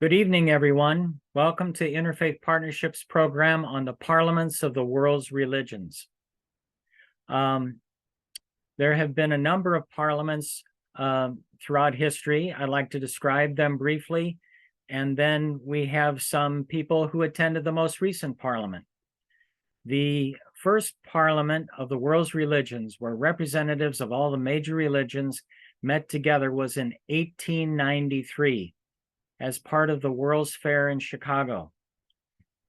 Good evening, everyone. Welcome to Interfaith Partnerships program on the parliaments of the world's religions. There have been a number of parliaments throughout history. I'd like to describe them briefly, and then we have some people who attended the most recent parliament. The first parliament of the world's religions, where representatives of all the major religions met together, was in 1893. As part of the World's Fair in Chicago.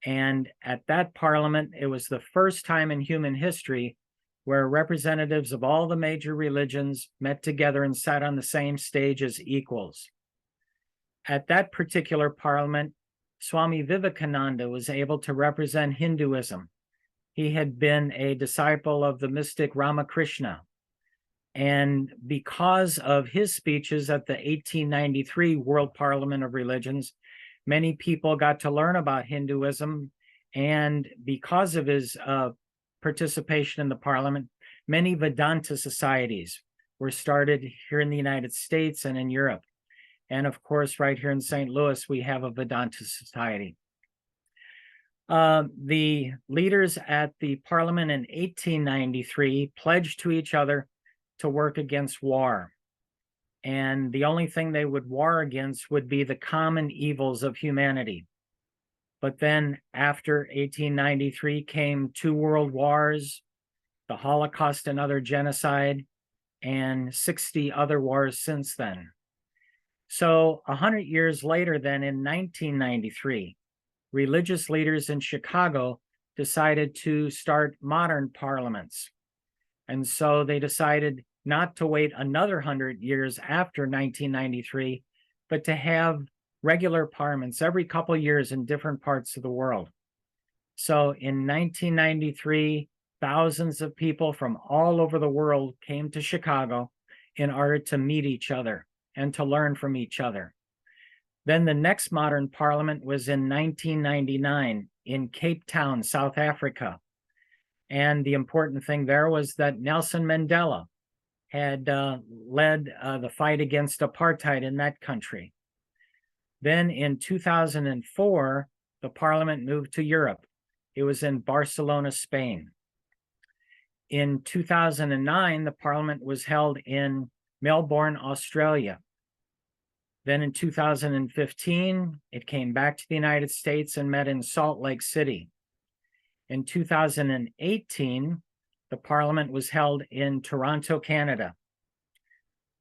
And at that parliament, it was the first time in human history where representatives of all the major religions met together and sat on the same stage as equals. At that particular parliament, Swami Vivekananda was able to represent Hinduism. He had been a disciple of the mystic Ramakrishna. And because of his speeches at the 1893 World Parliament of Religions, many people got to learn about Hinduism. And because of his participation in the parliament, many Vedanta societies were started here in the United States and in Europe. And of course, right here in St. Louis, we have a Vedanta society. The leaders at the parliament in 1893 pledged to each other to work against war. And the only thing they would war against would be the common evils of humanity. But then after 1893 came 2 world wars, the Holocaust and other genocide, and 60 other wars since then. So 100 years later then, in 1993, religious leaders in Chicago decided to start modern parliaments. And so they decided not to wait another 100 years after 1993, but to have regular parliaments every couple of years in different parts of the world. So in 1993, thousands of people from all over the world came to Chicago in order to meet each other and to learn from each other. Then the next modern parliament was in 1999 in Cape Town, South Africa. And the important thing there was that Nelson Mandela had led the fight against apartheid in that country. Then in 2004, the parliament moved to Europe. It was in Barcelona, Spain. In 2009, the parliament was held in Melbourne, Australia. Then in 2015, it came back to the United States and met in Salt Lake City. In 2018, the parliament was held in Toronto, Canada.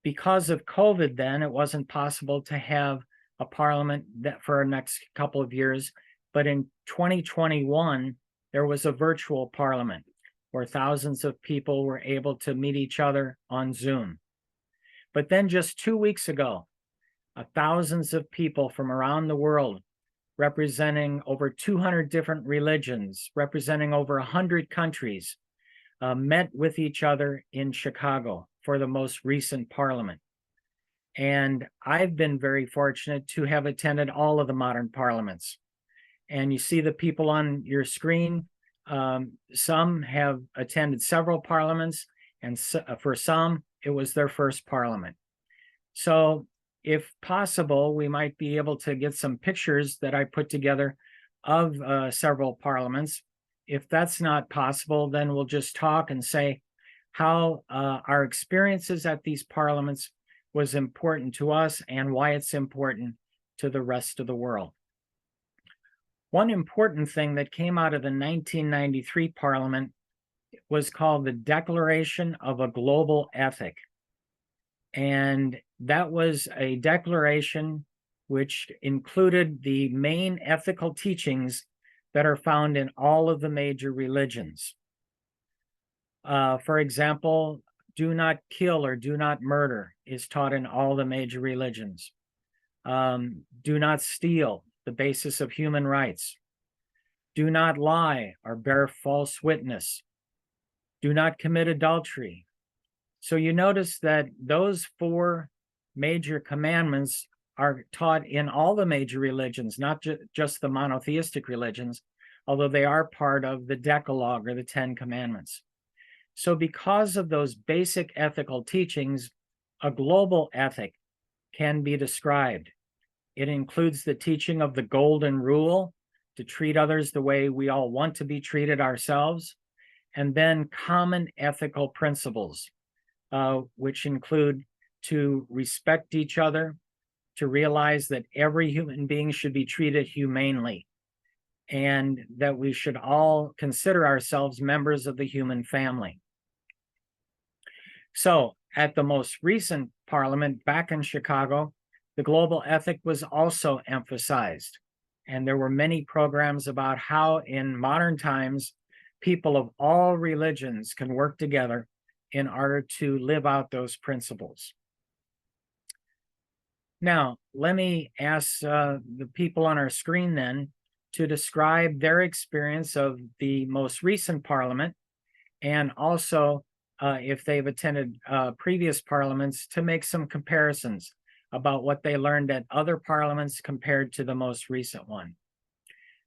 Because of COVID then, it wasn't possible to have a parliament for our next couple of years, but in 2021, there was a virtual parliament where thousands of people were able to meet each other on Zoom. But then just 2 weeks ago, thousands of people from around the world, representing over 200 different religions, representing over 100 countries, met with each other in Chicago for the most recent parliament. And I've been very fortunate to have attended all of the modern parliaments. And you see the people on your screen. Some have attended several parliaments, and for some, it was their first parliament. So if possible, we might be able to get some pictures that I put together of several parliaments. If that's not possible, then we'll just talk and say how our experiences at these parliaments was important to us and why it's important to the rest of the world. One important thing that came out of the 1993 parliament was called the Declaration of a Global Ethic. And that was a declaration which included the main ethical teachings that are found in all of the major religions. For example, do not kill or do not murder is taught in all the major religions. Do not steal, the basis of human rights. Do not lie or bear false witness. Do not commit adultery. So you notice that those 4 major commandments are taught in all the major religions, not just the monotheistic religions, although they are part of the Decalogue or the 10 Commandments. So because of those basic ethical teachings, a global ethic can be described. It includes the teaching of the golden rule to treat others the way we all want to be treated ourselves, and then common ethical principles, which include to respect each other, to realize that every human being should be treated humanely, and that we should all consider ourselves members of the human family. So at the most recent parliament back in Chicago, the global ethic was also emphasized. And there were many programs about how in modern times, people of all religions can work together in order to live out those principles. Now, let me ask the people on our screen then to describe their experience of the most recent parliament, and also if they've attended previous parliaments, to make some comparisons about what they learned at other parliaments compared to the most recent one.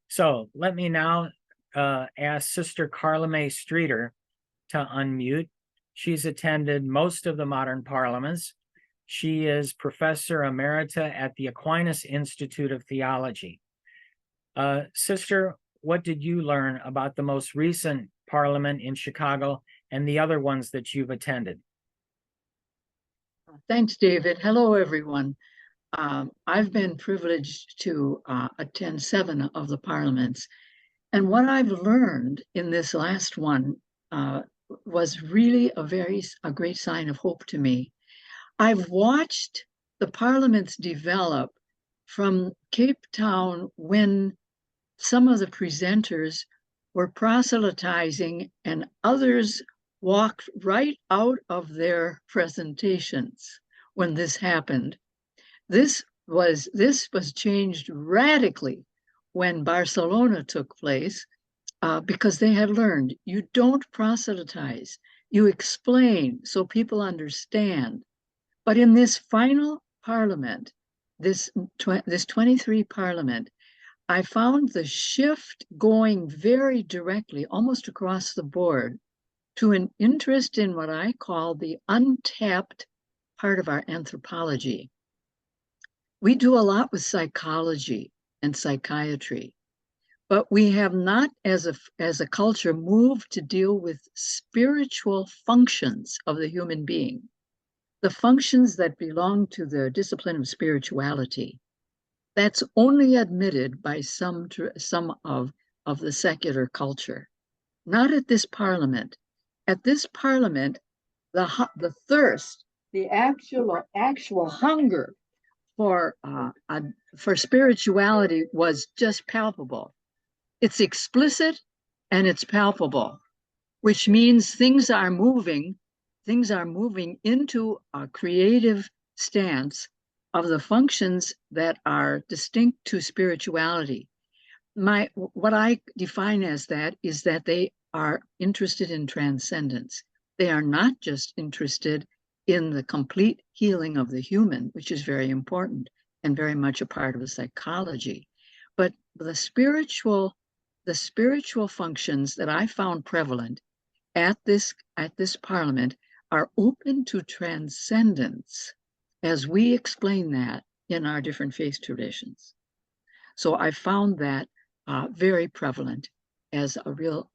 So let me now ask Sister Carla Mae Streeter to unmute. She's attended most of the modern parliaments. She is Professor Emerita at the Aquinas Institute of Theology. Sister, what did you learn about the most recent parliament in Chicago and the other ones that you've attended? Thanks, David. Hello, everyone. I've been privileged to attend 7 of the parliaments. And what I've learned in this last one was really a great sign of hope to me. I've watched the parliaments develop from Cape Town when some of the presenters were proselytizing and others walked right out of their presentations when this happened. This was changed radically when Barcelona took place, because they had learned you don't proselytize, you explain so people understand. But in this final parliament, this 23 parliament, I found the shift going very directly, almost across the board, to an interest in what I call the untapped part of our anthropology. We do a lot with psychology and psychiatry, but we have not, as a culture, moved to deal with spiritual functions of the human being, the functions that belong to the discipline of spirituality. That's only admitted by some of the secular culture. Not at this parliament. At this parliament, the thirst, the actual hunger for spirituality was just palpable. It's explicit and it's palpable, which means things are moving into a creative stance of the functions that are distinct to spirituality. What I define as that is that they are interested in transcendence. They are not just interested in the complete healing of the human, which is very important and very much a part of the psychology, but the spiritual functions that I found prevalent at this parliament are open to transcendence, as we explain that in our different faith traditions. So I found that very prevalent as a real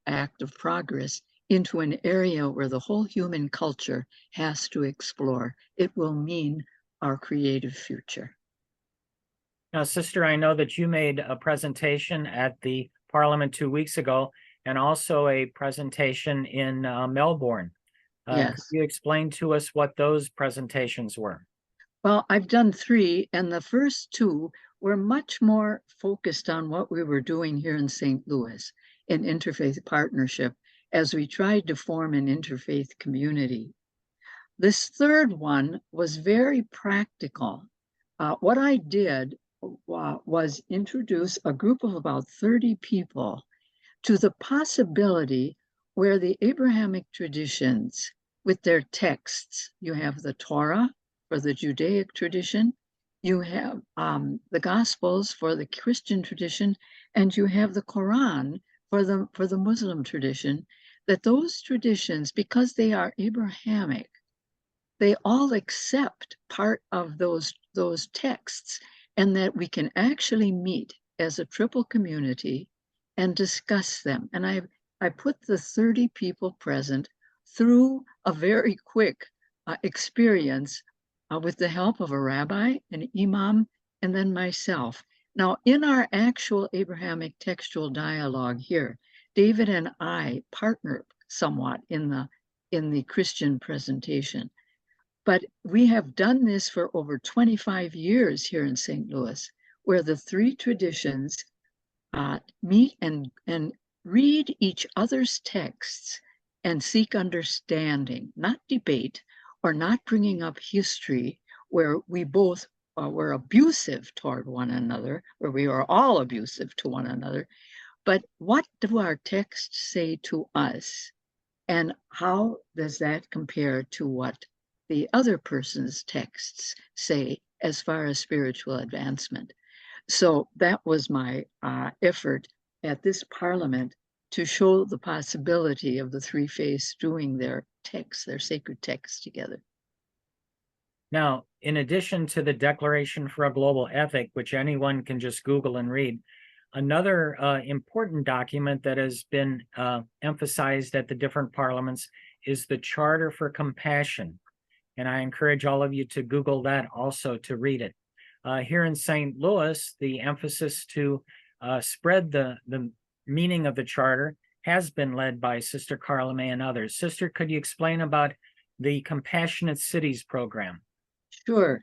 act of progress into an area where the whole human culture has to explore. It will mean our creative future. Now, Sister, I know that you made a presentation at the Parliament 2 weeks ago, and also a presentation in Melbourne. Yes. Could you explain to us what those presentations were? Well, I've done 3, and the first 2 were much more focused on what we were doing here in St. Louis in Interfaith Partnership as we tried to form an interfaith community. This third one was very practical. What I did was introduce a group of about 30 people to the possibility where the Abrahamic traditions with their texts, you have the Torah for the Judaic tradition, you have the Gospels for the Christian tradition, and you have the Quran for the Muslim tradition, that those traditions, because they are Abrahamic, they all accept part of those texts, and that we can actually meet as a triple community and discuss them. And I put the 30 people present through a very quick experience with the help of a rabbi, an imam, and then myself. Now, in our actual Abrahamic textual dialogue here, David and I partnered somewhat in the Christian presentation. But we have done this for over 25 years here in St. Louis, where the three traditions meet and read each other's texts and seek understanding, not debate or not bringing up history where we both were abusive toward one another, where we are all abusive to one another. But what do our texts say to us? And how does that compare to what the other person's texts say as far as spiritual advancement? So that was my effort at this parliament to show the possibility of the three faiths doing their texts, their sacred texts together. Now, in addition to the Declaration for a Global Ethic, which anyone can just Google and read, another important document that has been emphasized at the different parliaments is the Charter for Compassion. And I encourage all of you to Google that also to read it. Here in St. Louis, the emphasis to spread the meaning of the Charter has been led by Sister Carla May and others. Sister, could you explain about the Compassionate Cities program? Sure.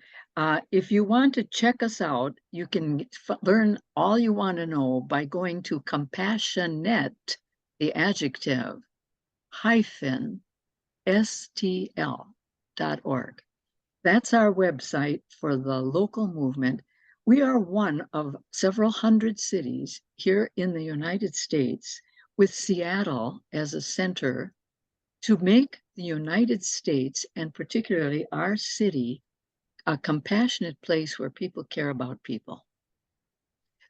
If you want to check us out, you can learn all you want to know by going to compassionate, the adjective, hyphen, stl.org. That's our website for the local movement. We are one of several hundred cities here in the United States, with Seattle as a center, to make the United States, and particularly our city, a compassionate place where people care about people.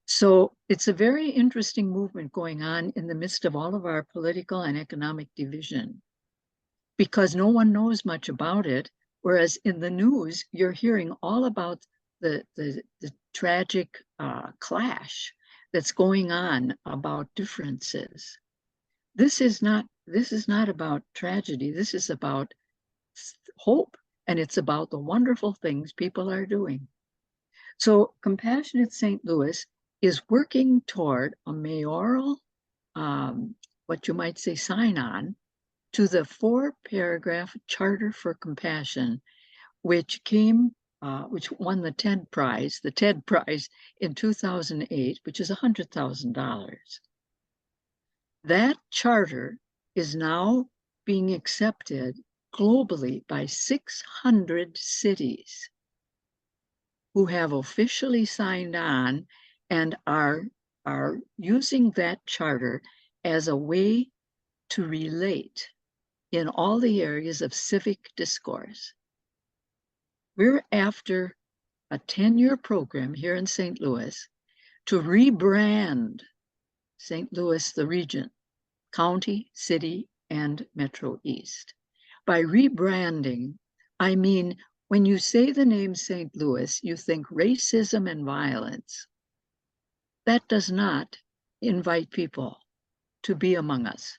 So it's a very interesting movement going on in the midst of all of our political and economic division, because no one knows much about it. Whereas in the news, you're hearing all about the tragic clash that's going on about differences. This is not about tragedy. This is about hope. And it's about the wonderful things people are doing. So Compassionate St. Louis is working toward a mayoral, what you might say, sign-on to the 4-paragraph Charter for Compassion, which won the TED Prize in 2008, which is $100,000. That charter is now being accepted globally by 600 cities who have officially signed on and are using that charter as a way to relate in all the areas of civic discourse. We're after a 10-year program here in St. Louis to rebrand St. Louis, the region, county, city, and Metro East. By rebranding, I mean, when you say the name St. Louis, you think racism and violence. That does not invite people to be among us.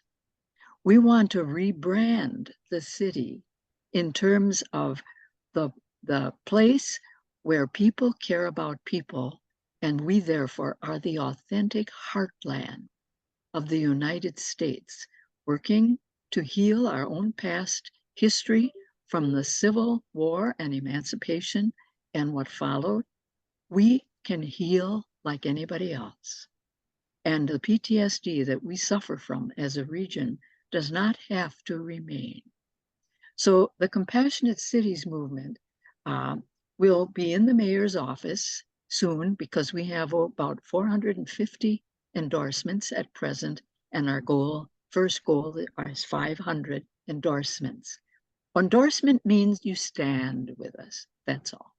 We want to rebrand the city in terms of the place where people care about people, and we therefore are the authentic heartland of the United States, working to heal our own past history from the Civil War and emancipation and what followed. We can heal like anybody else. And the PTSD that we suffer from as a region does not have to remain. So the Compassionate Cities movement will be in the mayor's office soon, because we have about 450 endorsements at present, and our first goal is 500 endorsements. Endorsement means you stand with us. That's all.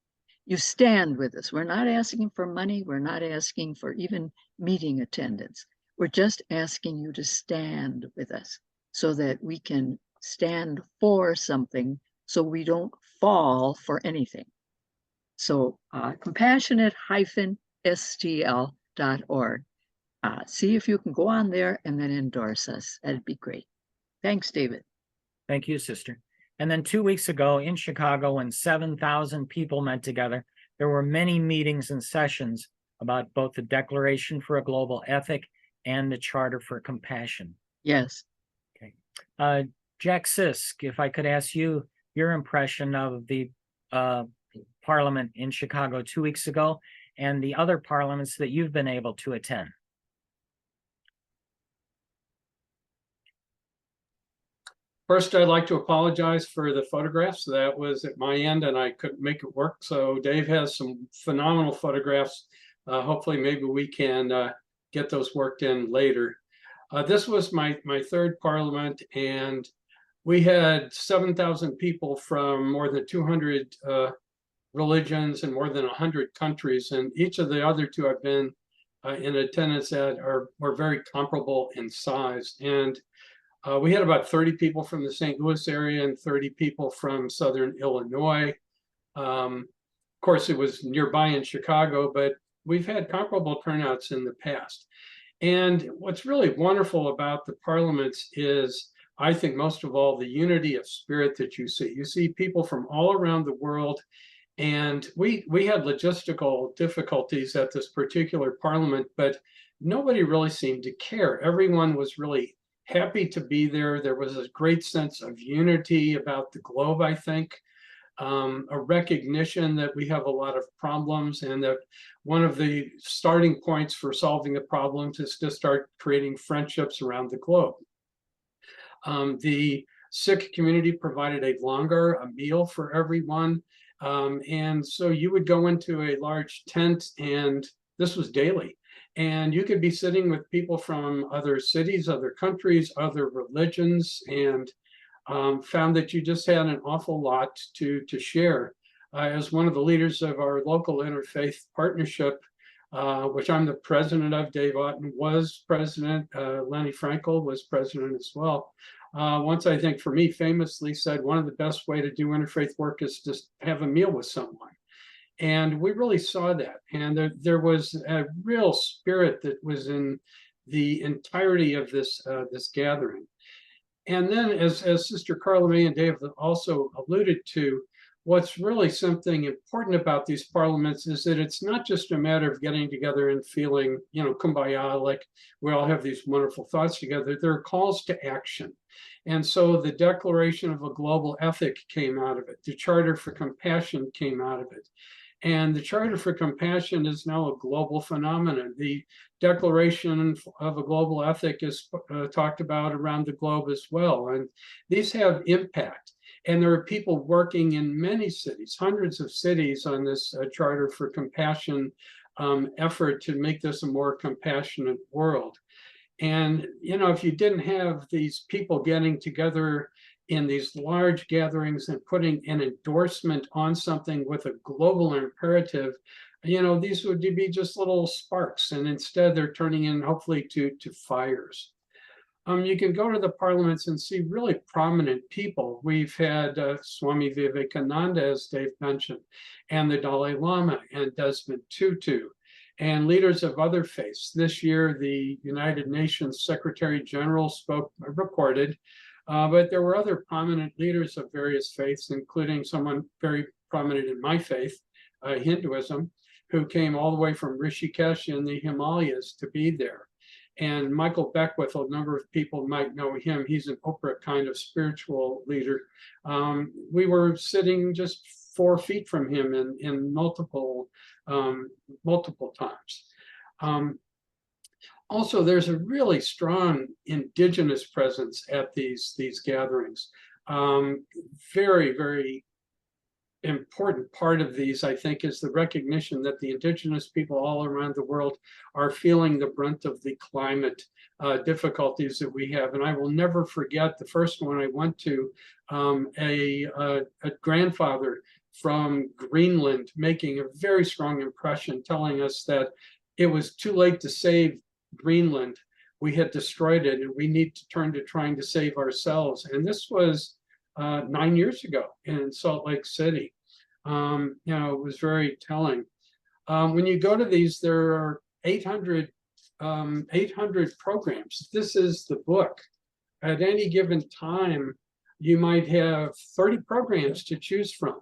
You stand with us. We're not asking for money. We're not asking for even meeting attendance. We're just asking you to stand with us so that we can stand for something, so we don't fall for anything. So compassionate-stl.org. See if you can go on there and then endorse us. That'd be great. Thanks, David. Thank you, sister. And then 2 weeks ago in Chicago, when 7,000 people met together, there were many meetings and sessions about both the Declaration for a Global Ethic and the Charter for Compassion. Yes. Okay. Jack Sisk, if I could ask you your impression of the Parliament in Chicago 2 weeks ago and the other parliaments that you've been able to attend. First, I'd like to apologize for the photographs. That was at my end and I couldn't make it work. So Dave has some phenomenal photographs. Hopefully, maybe we can get those worked in later. This was my third parliament, and we had 7,000 people from more than 200 religions and more than 100 countries. And each of the other two I've been in attendance at were very comparable in size. And we had about 30 people from the St. Louis area and 30 people from Southern Illinois. Of course, it was nearby in Chicago, but we've had comparable turnouts in the past. And what's really wonderful about the parliaments is, I think most of all, the unity of spirit that you see. You see people from all around the world. And we had logistical difficulties at this particular parliament, but nobody really seemed to care. Everyone was really happy to be there. There was a great sense of unity about the globe, I think, a recognition that we have a lot of problems and that one of the starting points for solving the problems is to start creating friendships around the globe. The Sikh community provided a meal for everyone. And so you would go into a large tent, and this was daily. And you could be sitting with people from other cities, other countries, other religions, and found that you just had an awful lot to share. As one of the leaders of our local interfaith partnership, which I'm the president of, Dave Otten was president, Lenny Frankel was president as well. Once, I think for me, famously said, one of the best way to do interfaith work is just have a meal with someone. And we really saw that. And there was a real spirit that was in the entirety of this gathering. And then, as Sister Carla May and Dave also alluded to, what's really something important about these parliaments is that it's not just a matter of getting together and feeling, kumbaya, like we all have these wonderful thoughts together. There are calls to action. And so the Declaration of a Global Ethic came out of it. The Charter for Compassion came out of it. And the Charter for Compassion is now a global phenomenon. The Declaration of a Global Ethic is talked about around the globe as well. And these have impact. And there are people working in many cities, hundreds of cities, on this Charter for Compassion effort to make this a more compassionate world. And, if you didn't have these people getting together in these large gatherings and putting an endorsement on something with a global imperative, these would be just little sparks. And instead, they're turning in, hopefully, to fires. You can go to the parliaments and see really prominent people. We've had Swami Vivekananda, as Dave mentioned, and the Dalai Lama and Desmond Tutu, and leaders of other faiths. This year, the United Nations Secretary General reported, but there were other prominent leaders of various faiths, including someone very prominent in my faith, Hinduism, who came all the way from Rishikesh in the Himalayas to be there. And Michael Beckwith, a number of people might know him. He's an Oprah kind of spiritual leader. We were sitting just 4 feet from him in multiple times. Also, there's a really strong indigenous presence at these gatherings. Very, very important part of these, I think, is the recognition that the indigenous people all around the world are feeling the brunt of the climate difficulties that we have. And I will never forget the first one I went to, a grandfather from Greenland making a very strong impression, telling us that it was too late to save Greenland. We had destroyed it and we need to turn to trying to save ourselves. And this was 9 years ago in Salt Lake City. It was very telling. When you go to these, there are 800 programs. This is the book. At any given time, you might have 30 programs to choose from.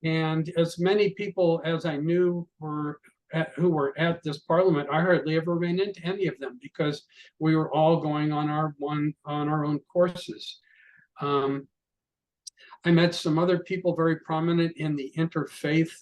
And as many people as I knew who were at this parliament, I hardly ever ran into any of them because we were all going on our own courses. I met some other people very prominent in the interfaith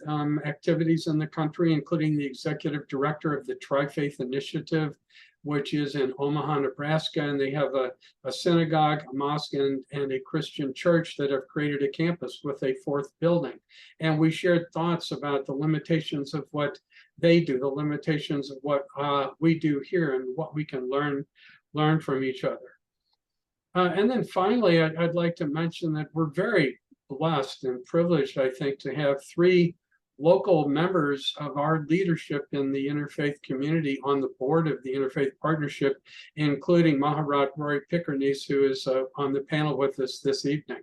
activities in the country, including the executive director of the Tri-Faith Initiative, which is in Omaha, Nebraska, and they have a synagogue, a mosque, and a Christian church that have created a campus with a fourth building. And we shared thoughts about the limitations of what they do, the limitations of what we do here, and what we can learn from each other. And then finally, I'd like to mention that we're very blessed and privileged, I think, to have 3 local members of our leadership in the interfaith community on the board of the Interfaith Partnership, including Maharat Roy Pickernice, who is on the panel with us this evening.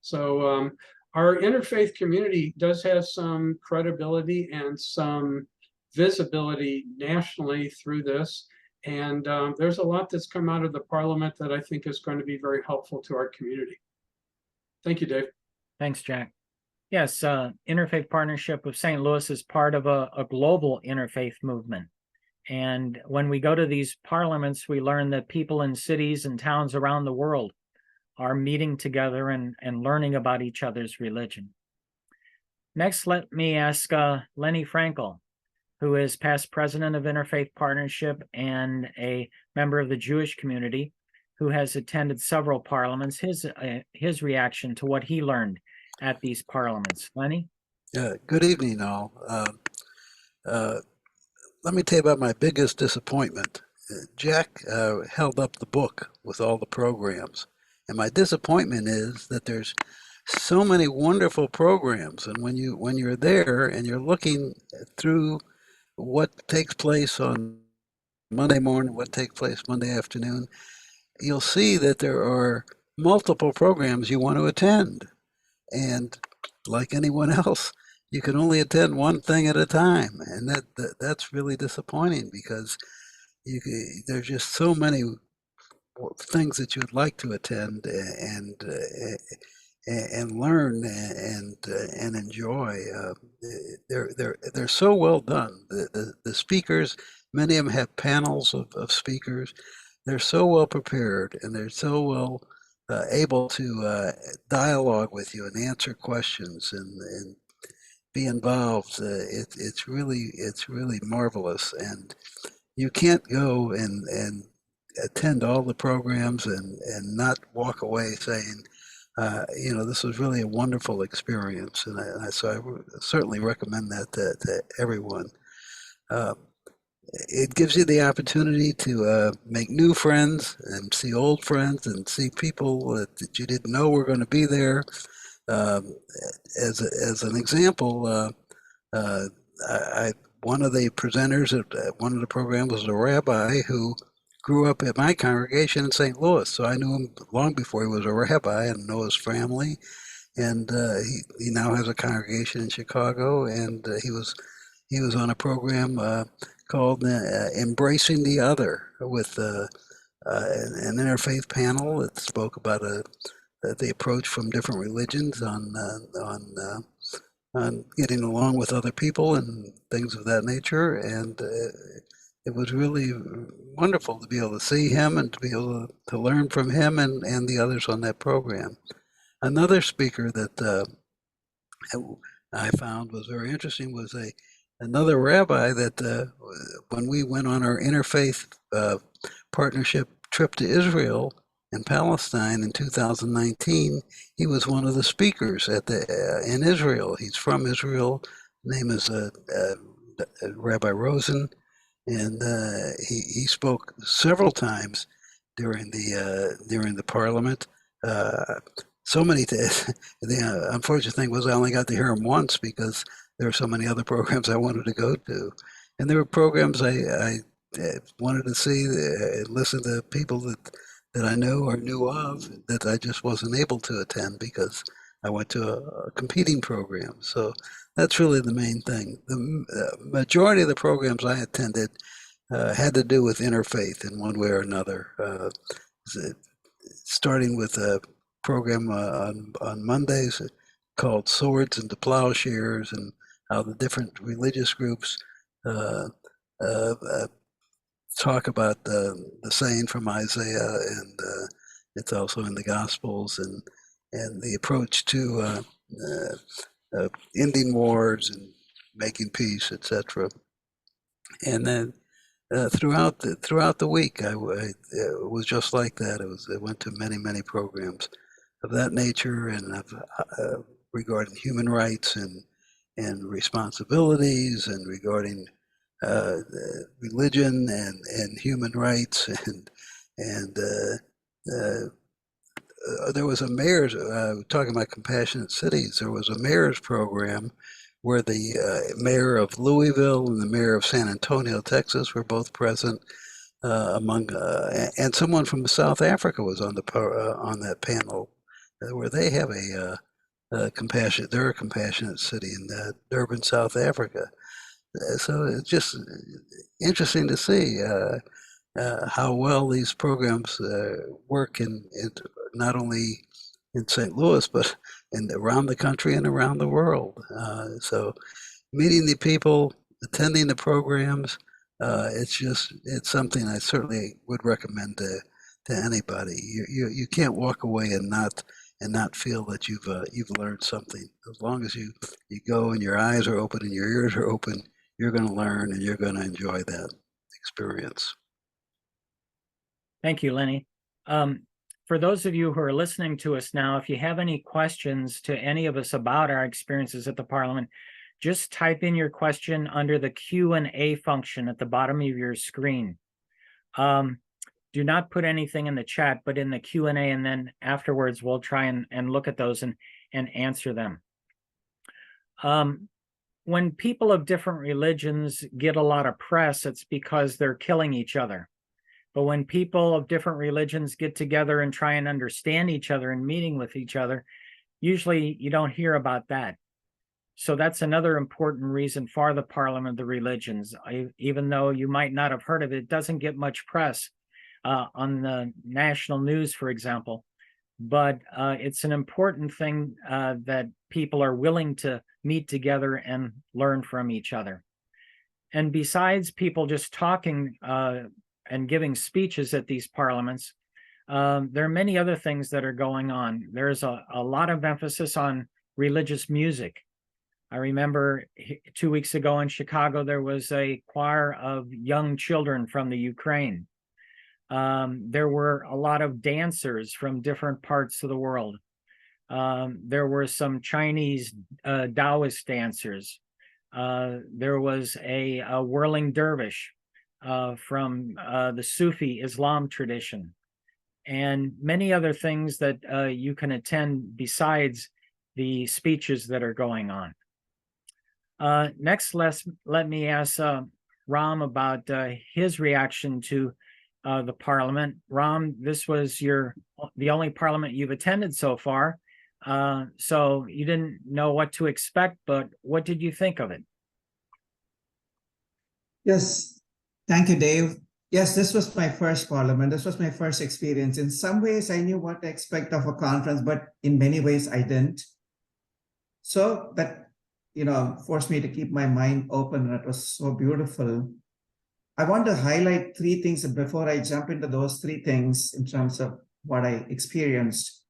So our interfaith community does have some credibility and some visibility nationally through this. And there's a lot that's come out of the parliament that I think is going to be very helpful to our community. Thank you, Dave. Thanks, Jack. Yes, Interfaith Partnership of St. Louis is part of a global interfaith movement. And when we go to these parliaments, we learn that people in cities and towns around the world are meeting together and learning about each other's religion. Next, let me ask Lenny Frankel, who is past president of Interfaith Partnership and a member of the Jewish community, who has attended several parliaments, his reaction to what he learned at these parliaments. Lenny? Good evening, all. Let me tell you about my biggest disappointment. Jack held up the book with all the programs, and my disappointment is that there's so many wonderful programs, and when you're there and you're looking through what takes place on Monday morning, what takes place Monday afternoon, you'll see that there are multiple programs you want to attend. And like anyone else, you can only attend one thing at a time. And that's really disappointing because there's just so many things that you'd like to attend and learn and enjoy. They're so well done. The speakers, many of them have panels of speakers. They're so well prepared, and they're so well able to dialogue with you and answer questions and be involved. It's really marvelous, and you can't go and attend all the programs and not walk away saying, this was really a wonderful experience, and so I certainly recommend that to everyone. It gives you the opportunity to make new friends and see old friends and see people that you didn't know were going to be there. As an example, one of the presenters at one of the programs was a rabbi who grew up at my congregation in St. Louis, so I knew him long before he was a rabbi and know his family. And he now has a congregation in Chicago, and he was on a program called Embracing the Other with an interfaith panel that spoke about the approach from different religions on getting along with other people and things of that nature. And it was really wonderful to be able to see him and to be able to learn from him and the others on that program. Another speaker that I found was very interesting was another rabbi that when we went on our interfaith partnership trip to Israel and Palestine in 2019, he was one of the speakers in Israel. He's from Israel. His name is Rabbi Rosen, and he spoke several times during the parliament. So many things. The unfortunate thing was I only got to hear him once because there were so many other programs I wanted to go to. And there were programs I wanted to see, listen to people that I know or knew of that I just wasn't able to attend because I went to a competing program. So that's really the main thing. The majority of the programs I attended had to do with interfaith in one way or another. Starting with a program on Mondays called Swords into Plowshares, and how the different religious groups uh, talk about the saying from Isaiah, and it's also in the Gospels, and the approach to ending wars and making peace, etc. And then throughout the week, it was just like that. I went to many programs of that nature, and regarding human rights and responsibilities, and regarding religion and human rights, and there was a mayor's talking about compassionate cities. There was a mayor's program where the mayor of Louisville and the mayor of San Antonio, Texas, were both present. And someone from South Africa was on that panel, where they have they're a compassionate city in Durban, South Africa. So it's just interesting to see how well these programs work in not only in St. Louis, but around the country and around the world. So meeting the people, attending the programs, it's something I certainly would recommend to anybody. You can't walk away and not feel that you've learned something. As long as you go and your eyes are open and your ears are open, you're going to learn and you're going to enjoy that experience. Thank you, Lenny. For those of you who are listening to us now, if you have any questions to any of us about our experiences at the Parliament, just type in your question under the Q&A function at the bottom of your screen. Do not put anything in the chat, but in the Q&A, and then afterwards we'll try and look at those and answer them. When people of different religions get a lot of press, it's because they're killing each other. But when people of different religions get together and try and understand each other and meeting with each other, usually you don't hear about that. So that's another important reason for the Parliament of the Religions. Even though you might not have heard of it, it doesn't get much press on the national news, for example. But it's an important thing that people are willing to meet together and learn from each other. And besides people just talking and giving speeches at these parliaments, there are many other things that are going on. There's a lot of emphasis on religious music. I remember 2 weeks ago in Chicago, there was a choir of young children from the Ukraine. There were a lot of dancers from different parts of the world. There were some Chinese Taoist dancers. There was a whirling dervish from the Sufi Islam tradition, and many other things that you can attend besides the speeches that are going on. Next, let me ask Ram about his reaction to the Parliament. Ram, this was the only Parliament you've attended so far, so you didn't know what to expect, but what did you think of it? Yes, thank you, Dave. Yes, this was my first Parliament. This was my first experience. In some ways, I knew what to expect of a conference, but in many ways, I didn't. So that, forced me to keep my mind open, and it was so beautiful. I want to highlight 3 things before I jump into those 3 things in terms of what I experienced.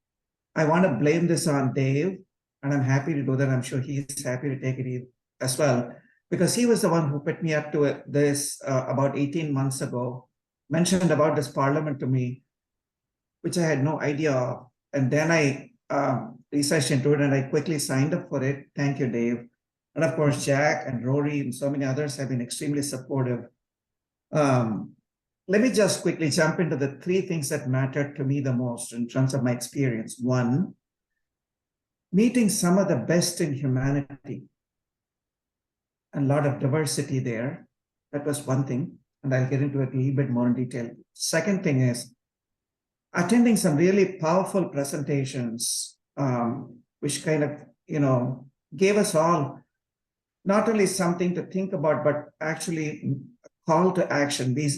I want to blame this on Dave, and I'm happy to do that. I'm sure he's happy to take it as well, because he was the one who put me up to this about 18 months ago, mentioned about this Parliament to me, which I had no idea of. And then I researched into it and I quickly signed up for it. Thank you, Dave. And of course, Jack and Rory and so many others have been extremely supportive. Let me just quickly jump into the 3 things that mattered to me the most in terms of my experience. 1, meeting some of the best in humanity. A lot of diversity there. That was one thing, and I'll get into it a little bit more in detail. Second thing is attending some really powerful presentations which kind of, gave us all not only something to think about, but actually call to action. We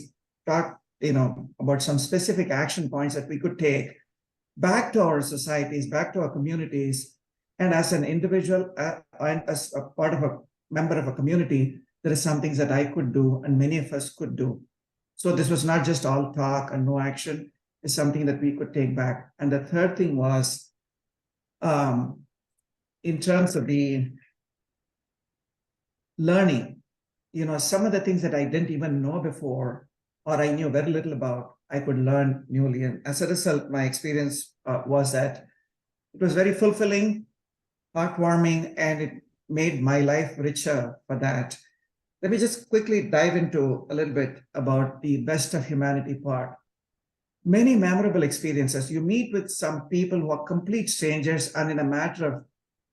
talked, about some specific action points that we could take back to our societies, back to our communities. And as an individual and as a part of a member of a community, there are some things that I could do and many of us could do. So this was not just all talk and no action. It's something that we could take back. And the third thing was, in terms of the learning, some of the things that I didn't even know before, or I knew very little about, I could learn newly. And as a result, my experience was that it was very fulfilling, heartwarming, and it made my life richer for that. Let me just quickly dive into a little bit about the best of humanity part. Many memorable experiences. You meet with some people who are complete strangers, and in a matter of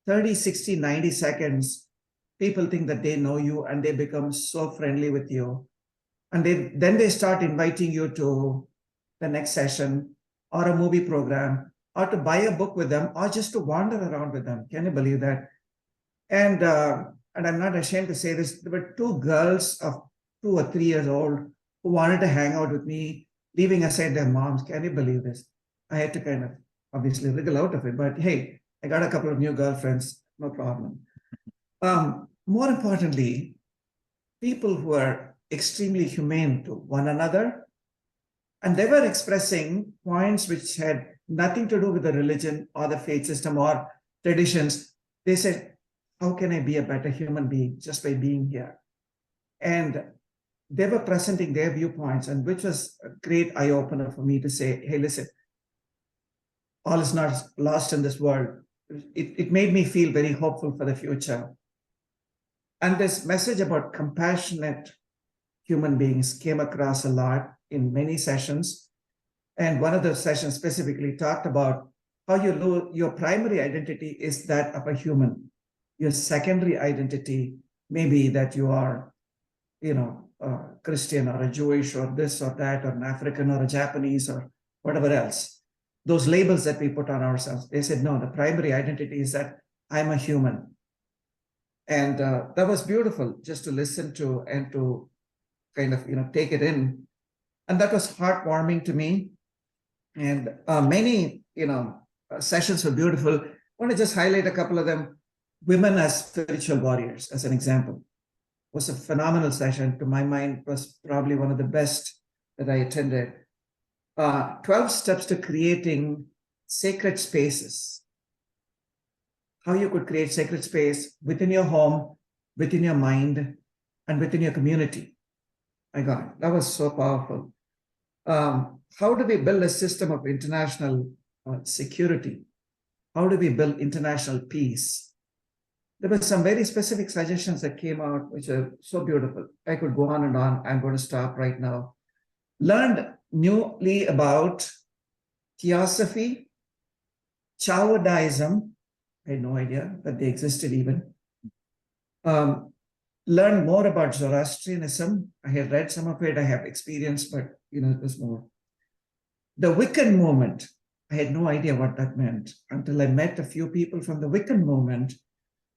30, 60, 90 seconds, people think that they know you and they become so friendly with you. And then they start inviting you to the next session or a movie program or to buy a book with them or just to wander around with them. Can you believe that? And I'm not ashamed to say this, there were two girls of 2 or 3 years old who wanted to hang out with me, leaving aside their moms. Can you believe this? I had to kind of obviously wriggle out of it, but hey, I got a couple of new girlfriends, no problem. More importantly, people who are extremely humane to one another, and they were expressing points which had nothing to do with the religion or the faith system or traditions. They said, how can I be a better human being just by being here? And they were presenting their viewpoints, and which was a great eye-opener for me to say, hey, listen, all is not lost in this world. It made me feel very hopeful for the future. And this message about compassionate human beings came across a lot in many sessions. And one of the sessions specifically talked about how your primary identity is that of a human. Your secondary identity may be that you are, a Christian or a Jewish or this or that, or an African or a Japanese or whatever else. Those labels that we put on ourselves. They said, no, the primary identity is that I'm a human. And that was beautiful just to listen to and to kind of, take it in. And that was heartwarming to me. And many, sessions were beautiful. I want to just highlight a couple of them. Women as spiritual warriors, as an example, was a phenomenal session. To my mind, was probably one of the best that I attended. 12 steps to creating sacred spaces. How you could create sacred space within your home, within your mind, and within your community. My God, that was so powerful. How do we build a system of international security? How do we build international peace? There were some very specific suggestions that came out, which are so beautiful. I could go on and on. I'm going to stop right now. Learned newly about theosophy, Taoism. I had no idea that they existed even. Learned more about Zoroastrianism. I had read some of it. I have experience, but it was more. The Wiccan movement. I had no idea what that meant until I met a few people from the Wiccan movement.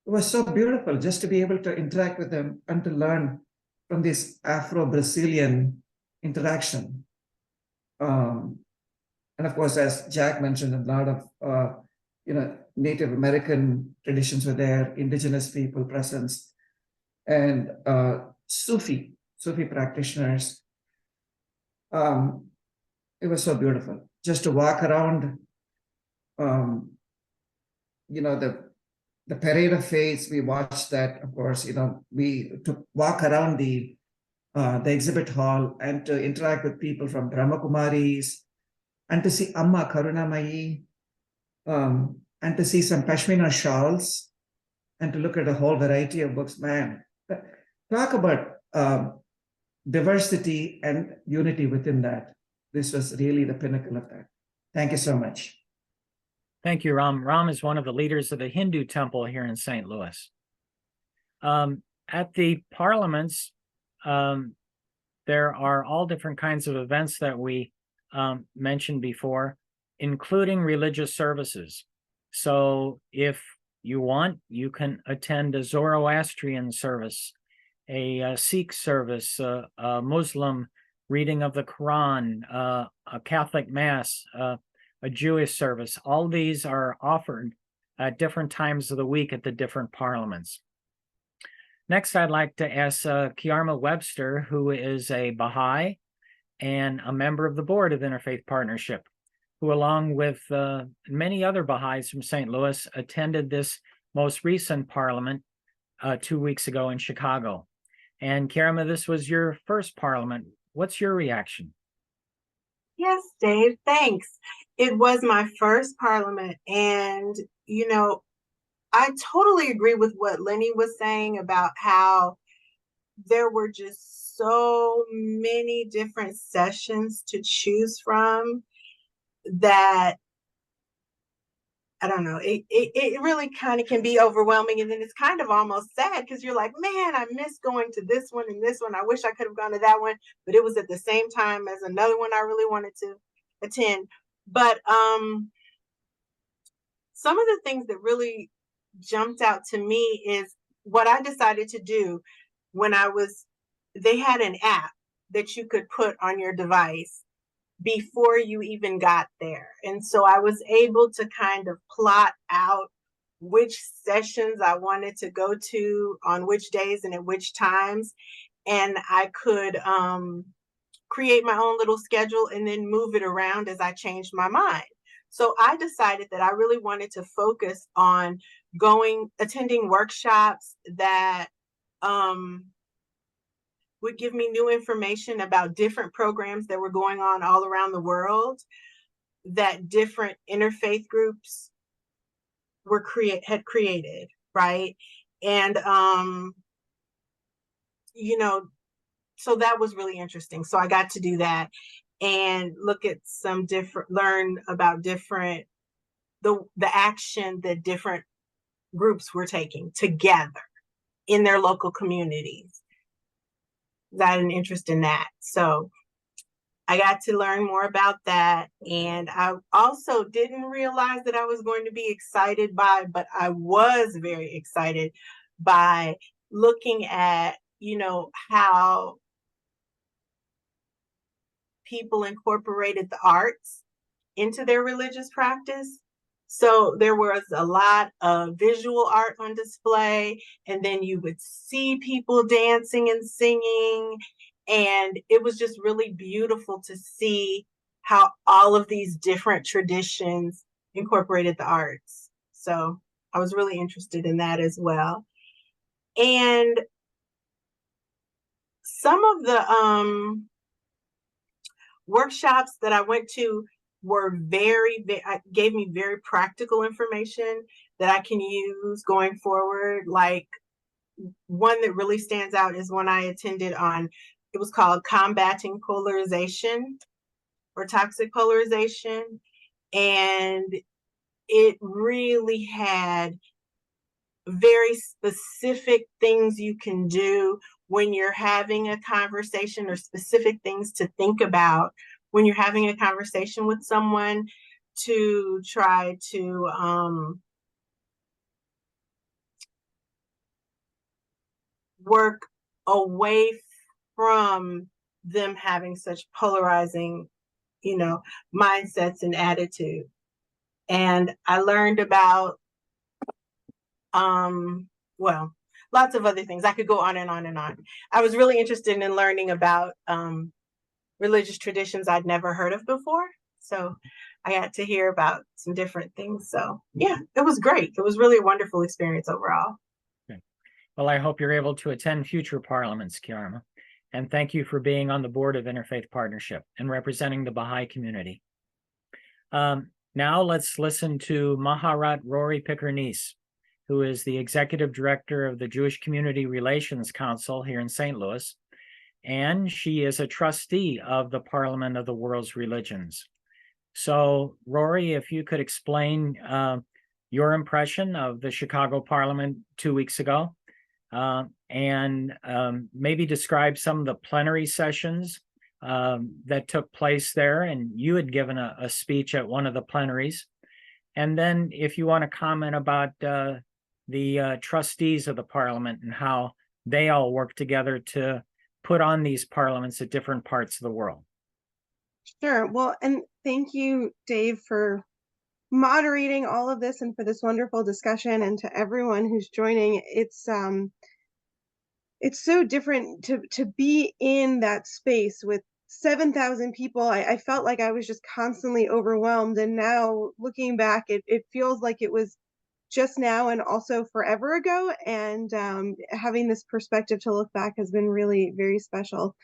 It was so beautiful just to be able to interact with them and to learn from this Afro-Brazilian interaction. And of course, as Jack mentioned, a lot of Native American traditions were there, indigenous people presence, and Sufi practitioners. It was so beautiful just to walk around. The parade of faiths, we watched that, of course, we to walk around the exhibit hall and to interact with people from Brahma Kumaris and to see Amma Karunamayi and to see some Pashmina shawls and to look at a whole variety of books. Man, talk about diversity and unity within that. This was really the pinnacle of that. Thank you so much. Thank you, Ram. Ram is one of the leaders of the Hindu temple here in St. Louis. At the parliaments, there are all different kinds of events that we mentioned before, including religious services. So if you want, you can attend a Zoroastrian service, a Sikh service, a Muslim reading of the Quran, a Catholic Mass, a Jewish service. All these are offered at different times of the week at the different parliaments. Next, I'd like to ask Kiarma Webster, who is a Baha'i and a member of the board of Interfaith Partnership, who, along with many other Baha'is from St. Louis, attended this most recent parliament 2 weeks ago in Chicago. And Kiarma, this was your first parliament. What's your reaction? Yes, Dave, thanks. It was my first parliament, and you know, I totally agree with what Lenny was saying about how there were just so many different sessions to choose from that, I don't know, it really kind of can be overwhelming. And then it's kind of almost sad because you're like, man, I miss going to this one and this one. I wish I could have gone to that one, but it was at the same time as another one I really wanted to attend. But some of the things that really jumped out to me is what I decided to do when they had an app that you could put on your device before you even got there. And so I was able to kind of plot out which sessions I wanted to go to on which days and at which times. And I could create my own little schedule and then move it around as I changed my mind. So I decided that I really wanted to focus on attending workshops that would give me new information about different programs that were going on all around the world, that different interfaith groups had created, right? And so that was really interesting. So I got to do that and look at learn about the action that different groups were taking together in their local communities. I had an interest in that. So I got to learn more about that. And I also didn't realize that I was going to be excited but I was very excited by looking at, how people incorporated the arts into their religious practice. So there was a lot of visual art on display, and then you would see people dancing and singing. And it was just really beautiful to see how all of these different traditions incorporated the arts. So I was really interested in that as well. And some of the workshops that I went to were gave me very practical information that I can use going forward. Like one that really stands out is one I attended it was called Combating Polarization or Toxic Polarization. And it really had very specific things you can do when you're having a conversation, or specific things to think about when you're having a conversation with someone, to try to work away from them having such polarizing, mindsets and attitude. And I learned about, lots of other things. I could go on and on and on. I was really interested in learning about religious traditions I'd never heard of before. So I got to hear about some different things. So yeah, it was great. It was really a wonderful experience overall. Okay. Well, I hope you're able to attend future parliaments, Kiarma. And thank you for being on the board of Interfaith Partnership and representing the Baha'i community. Now let's listen to Maharat Rory Picker-Nice, who is the executive director of the Jewish Community Relations Council here in St. Louis, and she is a trustee of the Parliament of the World's Religions. So, Rory, if you could explain your impression of the Chicago Parliament 2 weeks ago, and maybe describe some of the plenary sessions that took place there. And you had given a speech at one of the plenaries. And then if you want to comment about the trustees of the parliament and how they all work together to put on these parliaments at different parts of the world. Sure. Well, and thank you, Dave, for moderating all of this and for this wonderful discussion, and to everyone who's joining. It's so different to be in that space with 7,000 people. I felt like I was just constantly overwhelmed, and now looking back, it feels like it was just now and also forever ago. And having this perspective to look back has been really very special.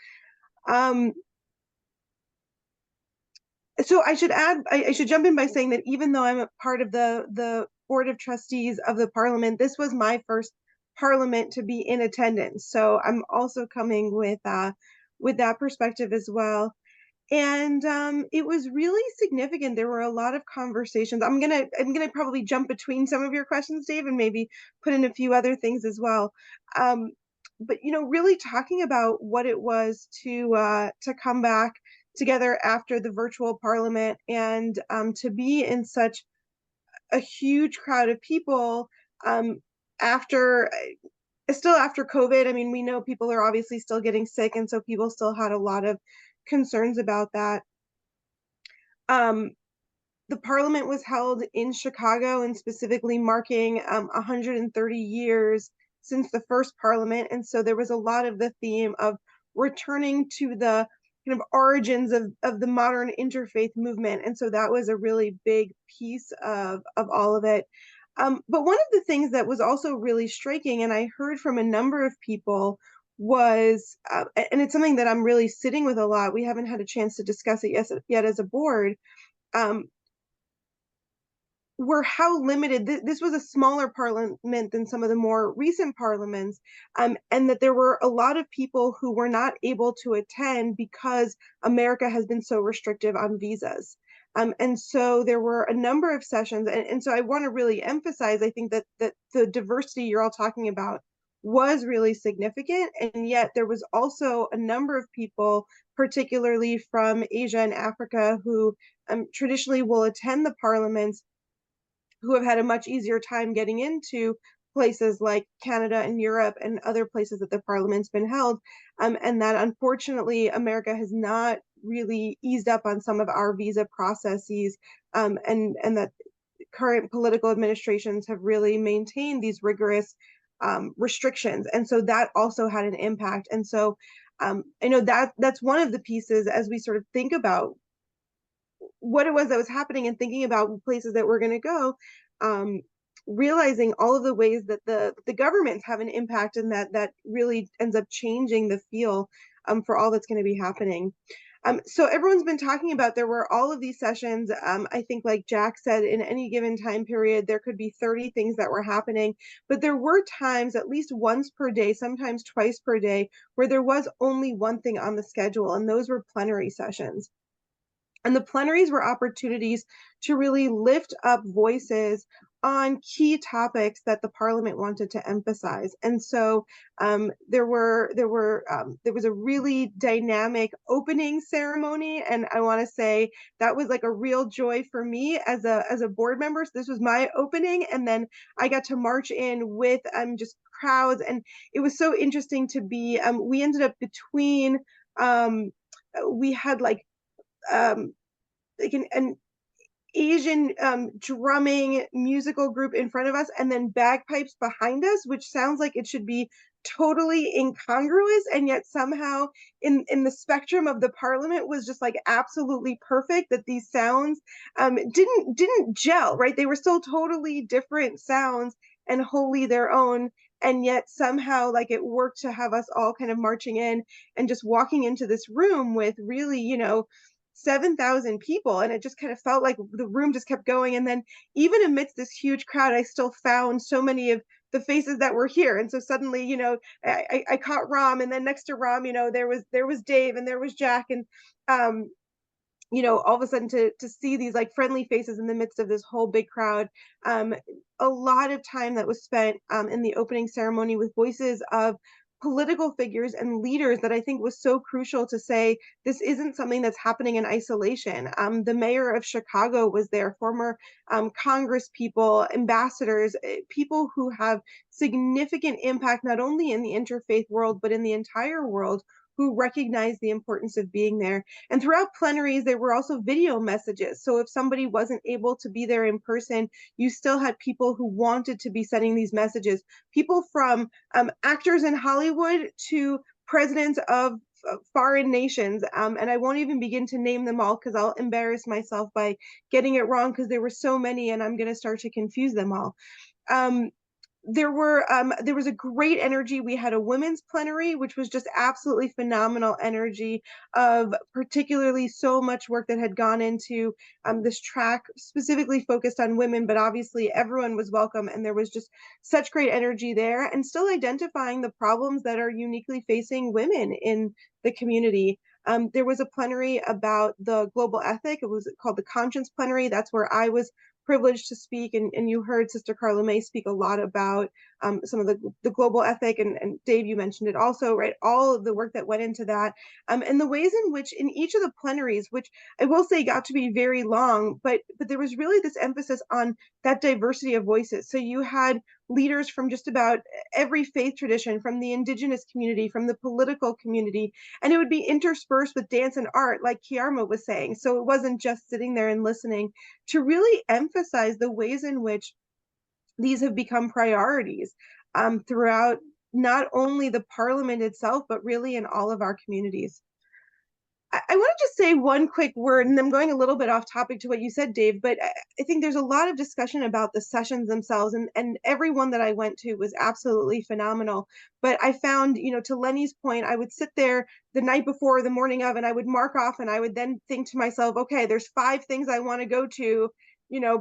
So I should add, I should jump in by saying that even though I'm a part of the Board of Trustees of the Parliament, this was my first Parliament to be in attendance. So I'm also coming with that perspective as well. And it was really significant. There were a lot of conversations. I'm gonna probably jump between some of your questions, Dave, and maybe put in a few other things as well. But really talking about what it was to come back together after the virtual parliament, and to be in such a huge crowd of people after COVID. I mean, we know people are obviously still getting sick, and so people still had a lot of concerns about that. The parliament was held in Chicago, and specifically marking 130 years since the first parliament. And so there was a lot of the theme of returning to the kind of origins of the modern interfaith movement. And so that was a really big piece of all of it. But one of the things that was also really striking, and I heard from a number of people, was, and it's something that I'm really sitting with a lot, we haven't had a chance to discuss it yet as a board, were how limited this was. A smaller parliament than some of the more recent parliaments, and that there were a lot of people who were not able to attend because America has been so restrictive on visas. And so there were a number of sessions, and so I want to really emphasize, I think that the diversity you're all talking about was really significant, and yet there was also a number of people, particularly from Asia and Africa, who traditionally will attend the parliaments, who have had a much easier time getting into places like Canada and Europe and other places that the parliament's been held, and that unfortunately America has not really eased up on some of our visa processes, and that current political administrations have really maintained these rigorous restrictions, and so that also had an impact. And so I know that's one of the pieces as we sort of think about what it was that was happening and thinking about places that we're going to go, realizing all of the ways that the governments have an impact, and that really ends up changing the feel for all that's going to be happening. So everyone's been talking about, there were all of these sessions. I think, like Jack said, in any given time period, there could be 30 things that were happening, but there were times, at least once per day, sometimes twice per day, where there was only one thing on the schedule, and those were plenary sessions. And the plenaries were opportunities to really lift up voices on key topics that the parliament wanted to emphasize. And so there was a really dynamic opening ceremony, and I want to say that was like a real joy for me as a board member. So this was my opening, and then I got to march in with just crowds, and it was so interesting to be. We ended up between. We had like an Asian drumming musical group in front of us, and then bagpipes behind us, which sounds like it should be totally incongruous, and yet somehow in the spectrum of the parliament was just like absolutely perfect, that these sounds didn't gel, right? They were still totally different sounds and wholly their own, and yet somehow like it worked to have us all kind of marching in and just walking into this room with really 7,000 people, and it just kind of felt like the room just kept going. And then even amidst this huge crowd, I still found so many of the faces that were here. And so suddenly, I caught Ram, and then next to Ram, there was Dave, and there was Jack, and all of a sudden to see these like friendly faces in the midst of this whole big crowd. A lot of time that was spent in the opening ceremony with voices of political figures and leaders that I think was so crucial to say this isn't something that's happening in isolation. The mayor of Chicago was there, former Congress people, ambassadors, people who have significant impact not only in the interfaith world, but in the entire world, who recognize the importance of being there. And throughout plenaries, there were also video messages. So if somebody wasn't able to be there in person, you still had people who wanted to be sending these messages. People from actors in Hollywood to presidents of foreign nations. And I won't even begin to name them all because I'll embarrass myself by getting it wrong because there were so many and I'm going to start to confuse them all. There was a great energy. We had a women's plenary, which was just absolutely phenomenal energy of particularly so much work that had gone into this track specifically focused on women, but obviously everyone was welcome and there was just such great energy there, and still identifying the problems that are uniquely facing women in the community. There was a plenary about the global ethic. It was called the conscience plenary. That's where I was privileged to speak, and you heard Sister Carla May speak a lot about some of the global ethic, and Dave, you mentioned it also, right? All of the work that went into that, and the ways in which in each of the plenaries, which I will say got to be very long, but there was really this emphasis on that diversity of voices. So you had leaders from just about every faith tradition, from the indigenous community, from the political community, and it would be interspersed with dance and art, like Kiarma was saying. So it wasn't just sitting there and listening, to really emphasize the ways in which these have become priorities throughout not only the parliament itself, but really in all of our communities. I want to just say one quick word, and I'm going a little bit off topic to what you said, Dave, but I think there's a lot of discussion about the sessions themselves, and every one that I went to was absolutely phenomenal. But I found, to Lenny's point, I would sit there the night before, the morning of, and I would mark off, and I would then think to myself, okay, there's 5 things I want to go to,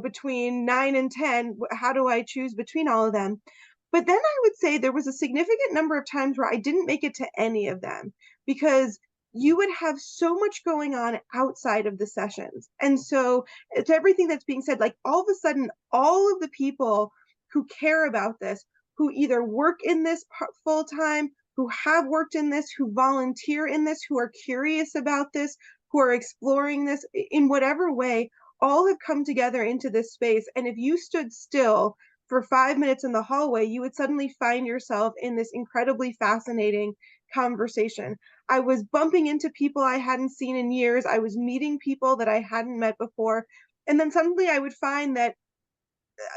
between 9 and 10. How do I choose between all of them? But then I would say there was a significant number of times where I didn't make it to any of them because you would have so much going on outside of the sessions. And so to everything that's being said, like all of a sudden, all of the people who care about this, who either work in this full time, who have worked in this, who volunteer in this, who are curious about this, who are exploring this in whatever way, all have come together into this space. And if you stood still for 5 minutes in the hallway, you would suddenly find yourself in this incredibly fascinating conversation. I was bumping into people I hadn't seen in years. I was meeting people that I hadn't met before. And then suddenly I would find that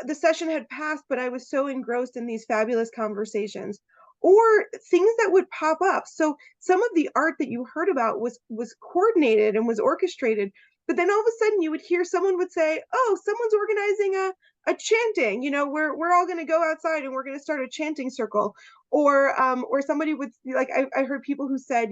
the session had passed, but I was so engrossed in these fabulous conversations or things that would pop up. So some of the art that you heard about was coordinated and was orchestrated, but then all of a sudden you would hear someone would say, oh, someone's organizing a chanting, we're all going to go outside and we're going to start a chanting circle. Or somebody would, like, I heard people who said,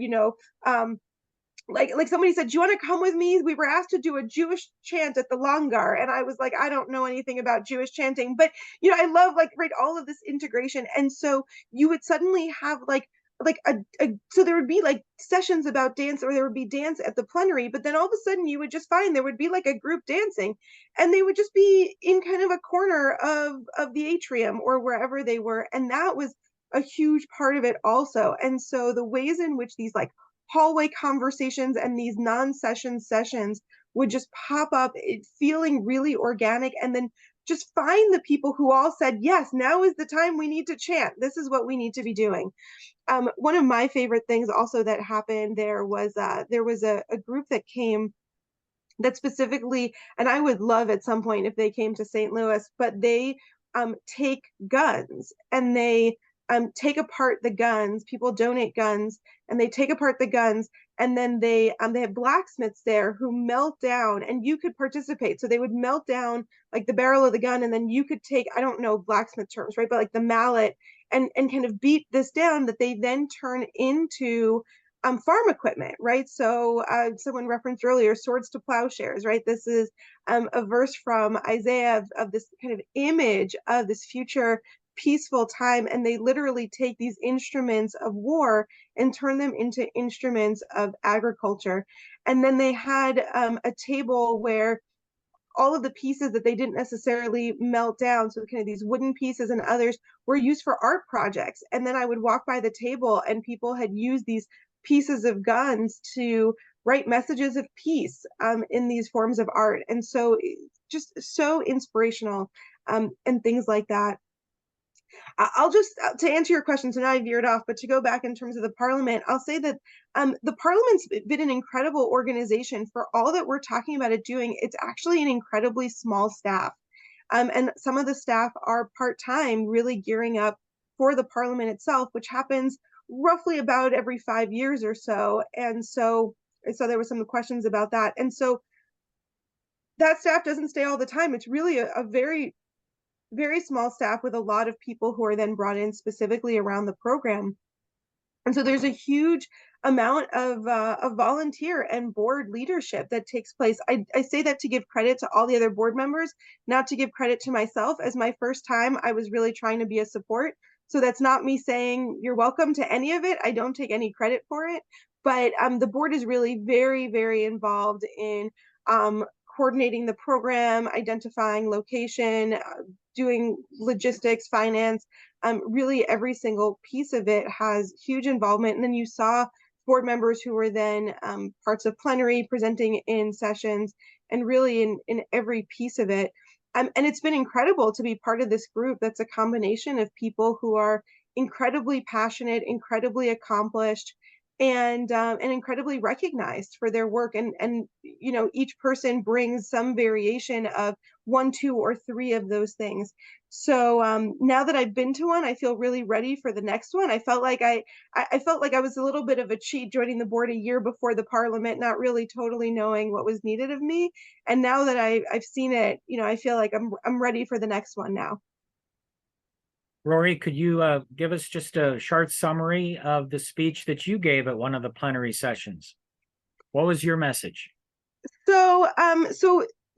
like somebody said, do you want to come with me? We were asked to do a Jewish chant at the Langar. And I was like, I don't know anything about Jewish chanting, but I love right, all of this integration. And so you would suddenly have so there would be like sessions about dance, or there would be dance at the plenary, but then all of a sudden you would just find there would be like a group dancing, and they would just be in kind of a corner of the atrium or wherever they were. And that was a huge part of it also. And so the ways in which these like hallway conversations and these non-session sessions would just pop up, feeling really organic, and then just find the people who all said, yes, now is the time we need to chant. This is what we need to be doing. One of my favorite things also that happened there was a group that came that specifically, and I would love at some point if they came to St. Louis, but they take guns and they take apart the guns. People donate guns and they take apart the guns, and then they have blacksmiths there who melt down, and you could participate. So they would melt down like the barrel of the gun, and then you could take, I don't know blacksmith terms, right, but like the mallet, and kind of beat this down that they then turn into farm equipment, right? So someone referenced earlier, swords to plowshares, right? This is a verse from Isaiah of this kind of image of this future peaceful time, and they literally take these instruments of war and turn them into instruments of agriculture. And then they had a table where all of the pieces that they didn't necessarily melt down, so kind of these wooden pieces and others, were used for art projects. And then I would walk by the table and people had used these pieces of guns to write messages of peace in these forms of art. And so just so inspirational and things like that. I'll just, to answer your question, so now I veered off, but to go back in terms of the parliament, I'll say that the parliament's been an incredible organization for all that we're talking about it doing. It's actually an incredibly small staff. And some of the staff are part-time, really gearing up for the parliament itself, which happens roughly about every 5 years or so. And so there were some questions about that. And so that staff doesn't stay all the time. It's really a very, very small staff with a lot of people who are then brought in specifically around the program. And so there's a huge amount of volunteer and board leadership that takes place. I say that to give credit to all the other board members, not to give credit to myself. As my first time, I was really trying to be a support. So that's not me saying you're welcome to any of it. I don't take any credit for it. But the board is really very, very involved in coordinating the program, identifying location, doing logistics, finance. Really every single piece of it has huge involvement. And then you saw board members who were then parts of plenary, presenting in sessions, and really in every piece of it. And it's been incredible to be part of this group that's a combination of people who are incredibly passionate, incredibly accomplished, and incredibly recognized for their work. And you know, each person brings some variation of 1, 2, or 3 of those things. So now that I've been to one, I feel really ready for the next one. I felt like I felt like I was a little bit of a cheat joining the board a year before the parliament, not really totally knowing what was needed of me. And now that I've seen it, you know, I feel like I'm ready for the next one now. Rory, could you give us just a short summary of the speech that you gave at one of the plenary sessions? What was your message? So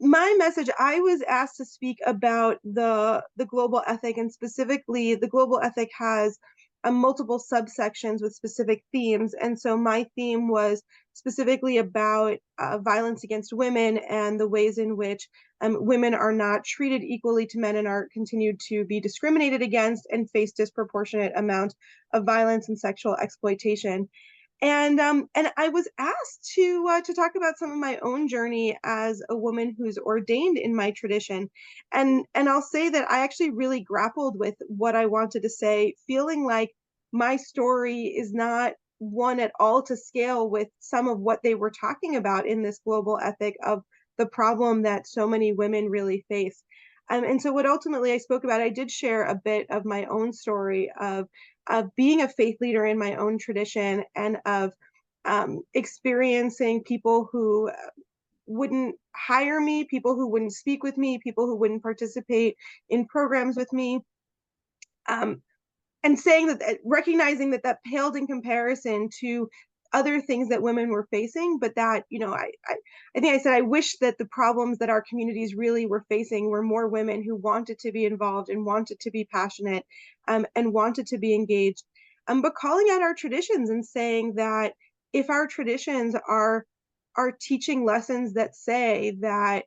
my message, I was asked to speak about the global ethic, and specifically the global ethic has multiple subsections with specific themes. And so my theme was specifically about violence against women and the ways in which women are not treated equally to men and are continued to be discriminated against and face disproportionate amount of violence and sexual exploitation. And I was asked to talk about some of my own journey as a woman who's ordained in my tradition, and I'll say that I actually really grappled with what I wanted to say, feeling like my story is not one at all to scale with some of what they were talking about in this global ethic of the problem that so many women really face. And so what ultimately I spoke about, I did share a bit of my own story of being a faith leader in my own tradition, and of experiencing people who wouldn't hire me, people who wouldn't speak with me, people who wouldn't participate in programs with me. And saying that, recognizing that that paled in comparison to other things that women were facing, but that, you know, I think I said, I wish that the problems that our communities really were facing were more women who wanted to be involved and wanted to be passionate and wanted to be engaged. But calling out our traditions and saying that if our traditions are teaching lessons that say that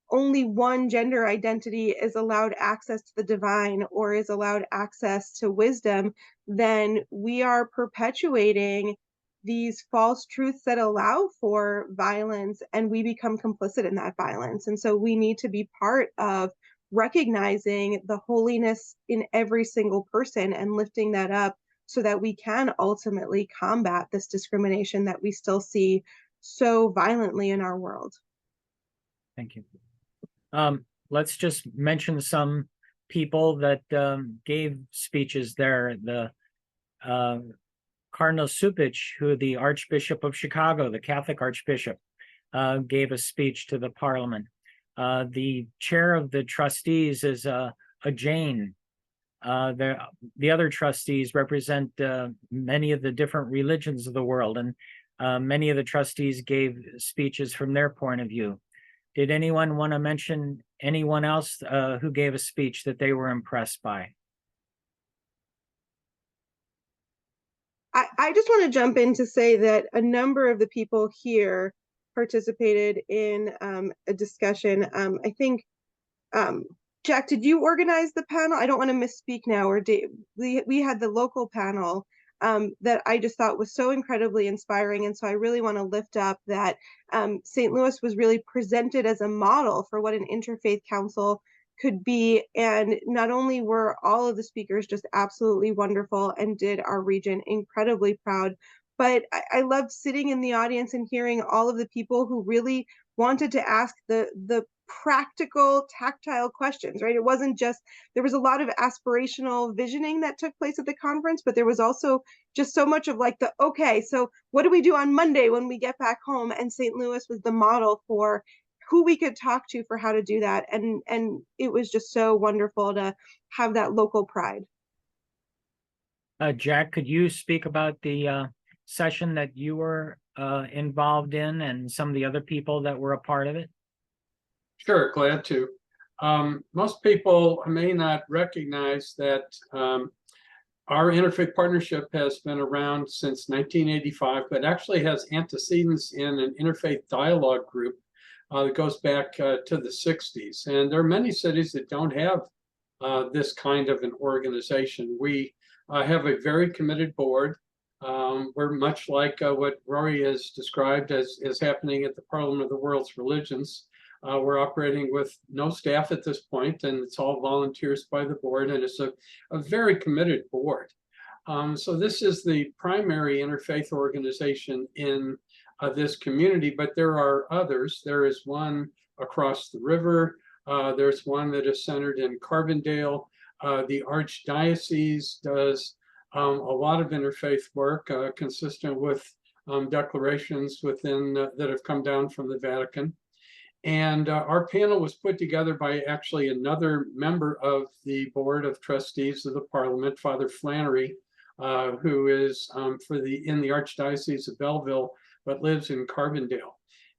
only one gender identity is allowed access to the divine or is allowed access to wisdom, then we are perpetuating these false truths that allow for violence, and we become complicit in that violence. And so we need to be part of recognizing the holiness in every single person and lifting that up so that we can ultimately combat this discrimination that we still see so violently in our world. Thank you. Let's just mention some people that gave speeches there. The Cardinal Supich, who the Archbishop of Chicago, the Catholic Archbishop, gave a speech to the Parliament. The chair of the trustees is a Jain. The other trustees represent many of the different religions of the world, and many of the trustees gave speeches from their point of view. Did anyone want to mention anyone else who gave a speech that they were impressed by? I just want to jump in to say that a number of the people here participated in a discussion. I think, Jack, did you organize the panel? I don't want to misspeak now. Or we had the local panel that I just thought was so incredibly inspiring. And so I really want to lift up that St. Louis was really presented as a model for what an interfaith council could be. And not only were all of the speakers just absolutely wonderful and did our region incredibly proud, but I loved sitting in the audience and hearing all of the people who really wanted to ask the practical, tactile questions, right? It wasn't just, there was a lot of aspirational visioning that took place at the conference, but there was also just so much of like okay, so what do we do on Monday when we get back home? And St. Louis was the model for who we could talk to for how to do that. And it was just so wonderful to have that local pride. Jack, could you speak about the session that you were involved in and some of the other people that were a part of it? Sure, glad to. Most people may not recognize that our Interfaith Partnership has been around since 1985, but actually has antecedents in an Interfaith Dialogue group that goes back to the 60s. And there are many cities that don't have this kind of an organization. We have a very committed board. We're much like what Rory has described as happening at the Parliament of the World's Religions. We're operating with no staff at this point, and it's all volunteers by the board, and it's a very committed board. So this is the primary interfaith organization in this community, but there are others. There is one across the river. There's one that is centered in Carbondale. The Archdiocese does a lot of interfaith work consistent with declarations within that have come down from the Vatican. And our panel was put together by actually another member of the Board of Trustees of the Parliament, Father Flannery, who is in the Archdiocese of Belleville, but lives in Carbondale.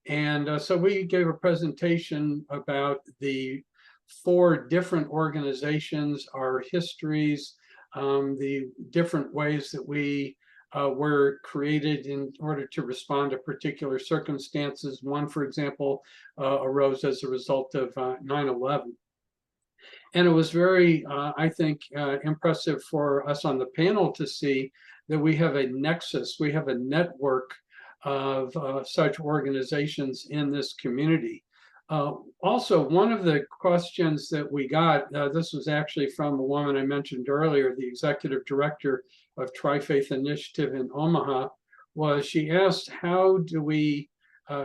And so we gave a presentation about the 4 different organizations, our histories, the different ways that we were created in order to respond to particular circumstances. One, for example, arose as a result of 9/11. And it was very, I think, impressive for us on the panel to see that we have a nexus, we have a network of such organizations in this community. Also, one of the questions that we got, this was actually from a woman I mentioned earlier, the executive director of Tri-Faith Initiative in Omaha, was she asked, how do we,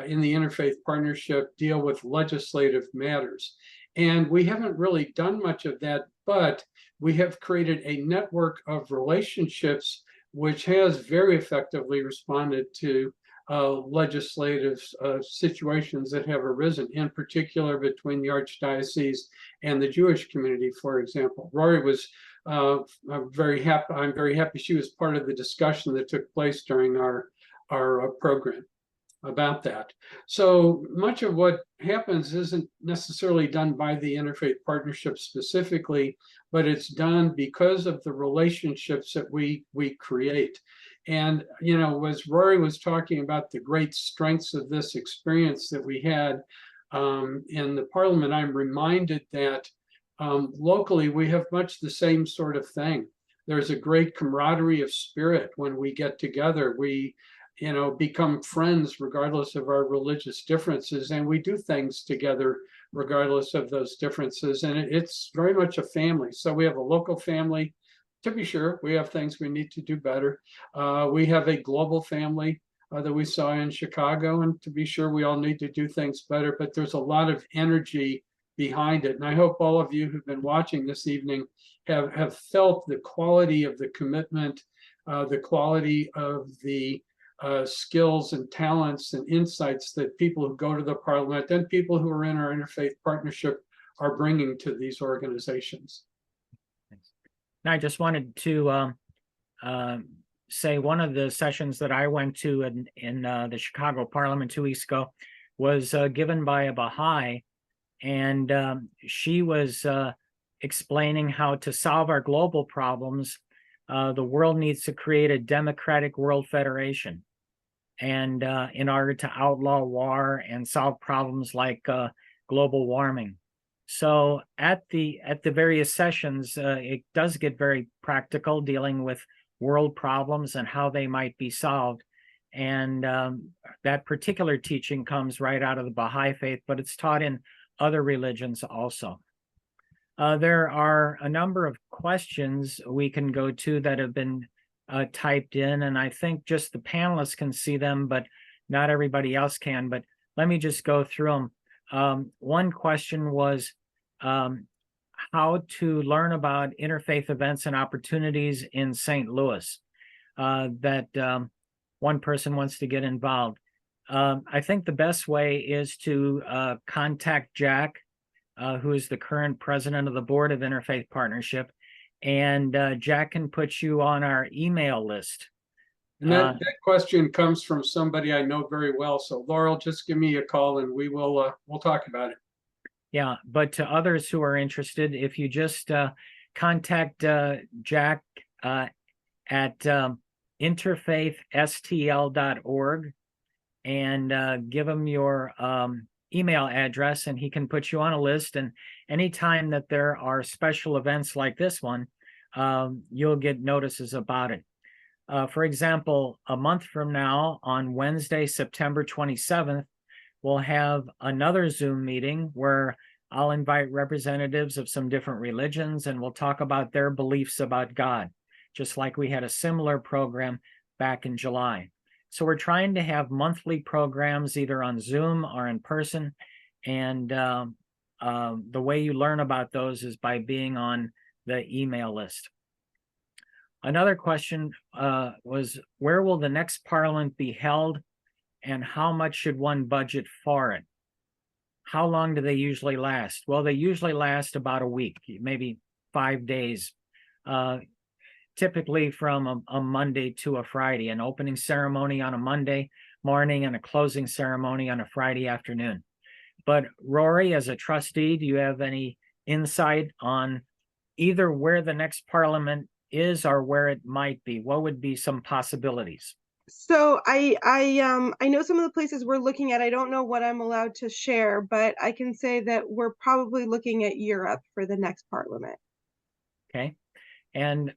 in the Interfaith Partnership, deal with legislative matters? And we haven't really done much of that, but we have created a network of relationships which has very effectively responded to legislative situations that have arisen, in particular between the Archdiocese and the Jewish community, for example. Rory was very happy. I'm very happy she was part of the discussion that took place during our program about that. So much of what happens isn't necessarily done by the Interfaith Partnership specifically, but it's done because of the relationships that we create. And, you know, as Rory was talking about the great strengths of this experience that we had in the Parliament, I'm reminded that locally we have much the same sort of thing. There's a great camaraderie of spirit when we get together. We, you know, become friends regardless of our religious differences, and we do things together regardless of those differences. And it's very much a family. So we have a local family. To be sure, we have things we need to do better. We have a global family that we saw in Chicago, and to be sure, we all need to do things better, but there's a lot of energy behind it. And I hope all of you who've been watching this evening have felt the quality of the commitment, the quality of the skills and talents and insights that people who go to the Parliament and people who are in our Interfaith Partnership are bringing to these organizations. And I just wanted to say one of the sessions that I went to in the Chicago Parliament 2 weeks ago was given by a Baha'i, and she was explaining how to solve our global problems, the world needs to create a democratic world federation. and in order to outlaw war and solve problems like global warming. So at the various sessions, it does get very practical, dealing with world problems and how they might be solved. And that particular teaching comes right out of the Baha'i faith, but it's taught in other religions also. There are a number of questions we can go to that have been typed in, and I think just the panelists can see them, but not everybody else can. But let me just go through them. One question was how to learn about interfaith events and opportunities in St. Louis, that one person wants to get involved. I think the best way is to contact Jack, who is the current president of the board of Interfaith Partnership, and Jack can put you on our email list. And that question comes from somebody I know very well. So Laurel, just give me a call and we'll talk about it. Yeah, but to others who are interested, if you just contact Jack at interfaithstl.org and give him your email address, and he can put you on a list. And anytime that there are special events like this one, you'll get notices about it. For example, a month from now, on Wednesday, September 27th, we'll have another Zoom meeting where I'll invite representatives of some different religions, and we'll talk about their beliefs about God, just like we had a similar program back in July. So we're trying to have monthly programs either on Zoom or in person. And the way you learn about those is by being on the email list. Another question was, where will the next Parliament be held, and how much should one budget for it? How long do they usually last? Well, they usually last about a week, maybe 5 days. Typically from a Monday to a Friday, an opening ceremony on a Monday morning and a closing ceremony on a Friday afternoon. But Rory, as a trustee, do you have any insight on either where the next Parliament is or where it might be? What would be some possibilities? So I know some of the places we're looking at. I don't know what I'm allowed to share, but I can say that we're probably looking at Europe for the next Parliament. Okay. And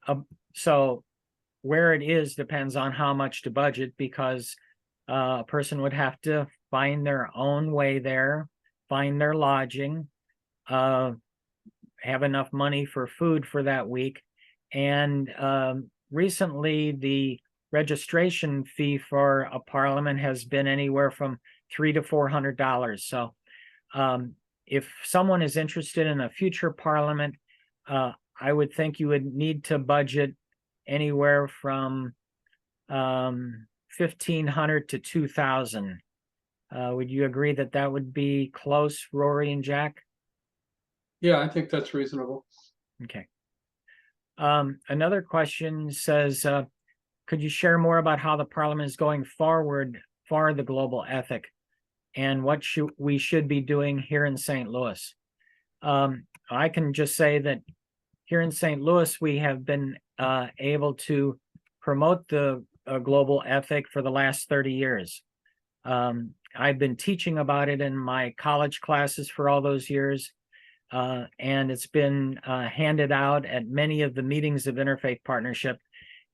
so where it is depends on how much to budget, because a person would have to find their own way there, find their lodging, have enough money for food for that week. And recently, the registration fee for a parliament has been anywhere from $300 to $400. So if someone is interested in a future parliament, I would think you would need to budget anywhere from $1,500 to $2,000. Would you agree that that would be close, Rory and Jack? Yeah, I think that's reasonable. Okay. Another question says, could you share more about how the Parliament is going forward for the global ethic and what we should be doing here in St. Louis? I can just say that here in St. Louis, we have been able to promote the global ethic for the last 30 years. I've been teaching about it in my college classes for all those years, and it's been handed out at many of the meetings of Interfaith Partnership.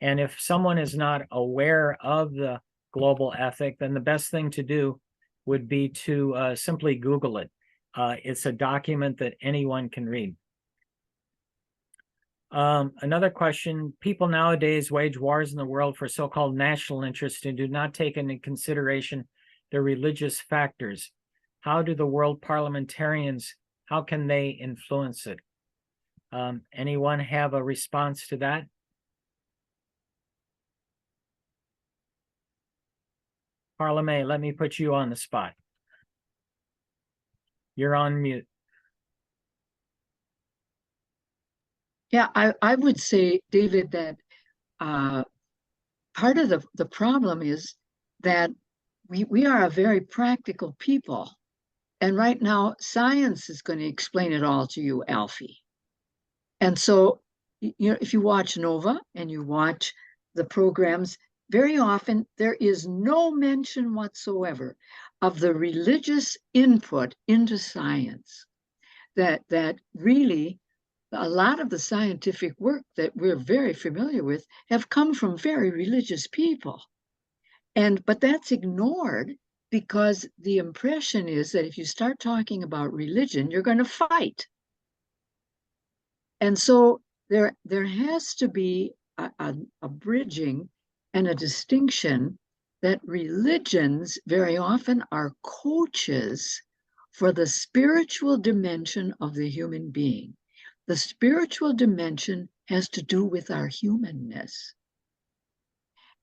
And if someone is not aware of the global ethic, then the best thing to do would be to simply Google it. It's a document that anyone can read. Another question, people nowadays wage wars in the world for so-called national interests and do not take into consideration the religious factors. How do the world parliamentarians, how can they influence it? Anyone have a response to that? Parliament, let me put you on the spot. You're on mute. Yeah, I would say, David, that part of the problem is that we are a very practical people. And right now, science is going to explain it all to you, Alfie. And so, you know, if you watch Nova and you watch the programs, very often there is no mention whatsoever of the religious input into science. That really, a lot of the scientific work that we're very familiar with have come from very religious people. But that's ignored because the impression is that if you start talking about religion, you're going to fight. And so there has to be a bridging and a distinction that religions very often are coaches for the spiritual dimension of the human being. The spiritual dimension has to do with our humanness.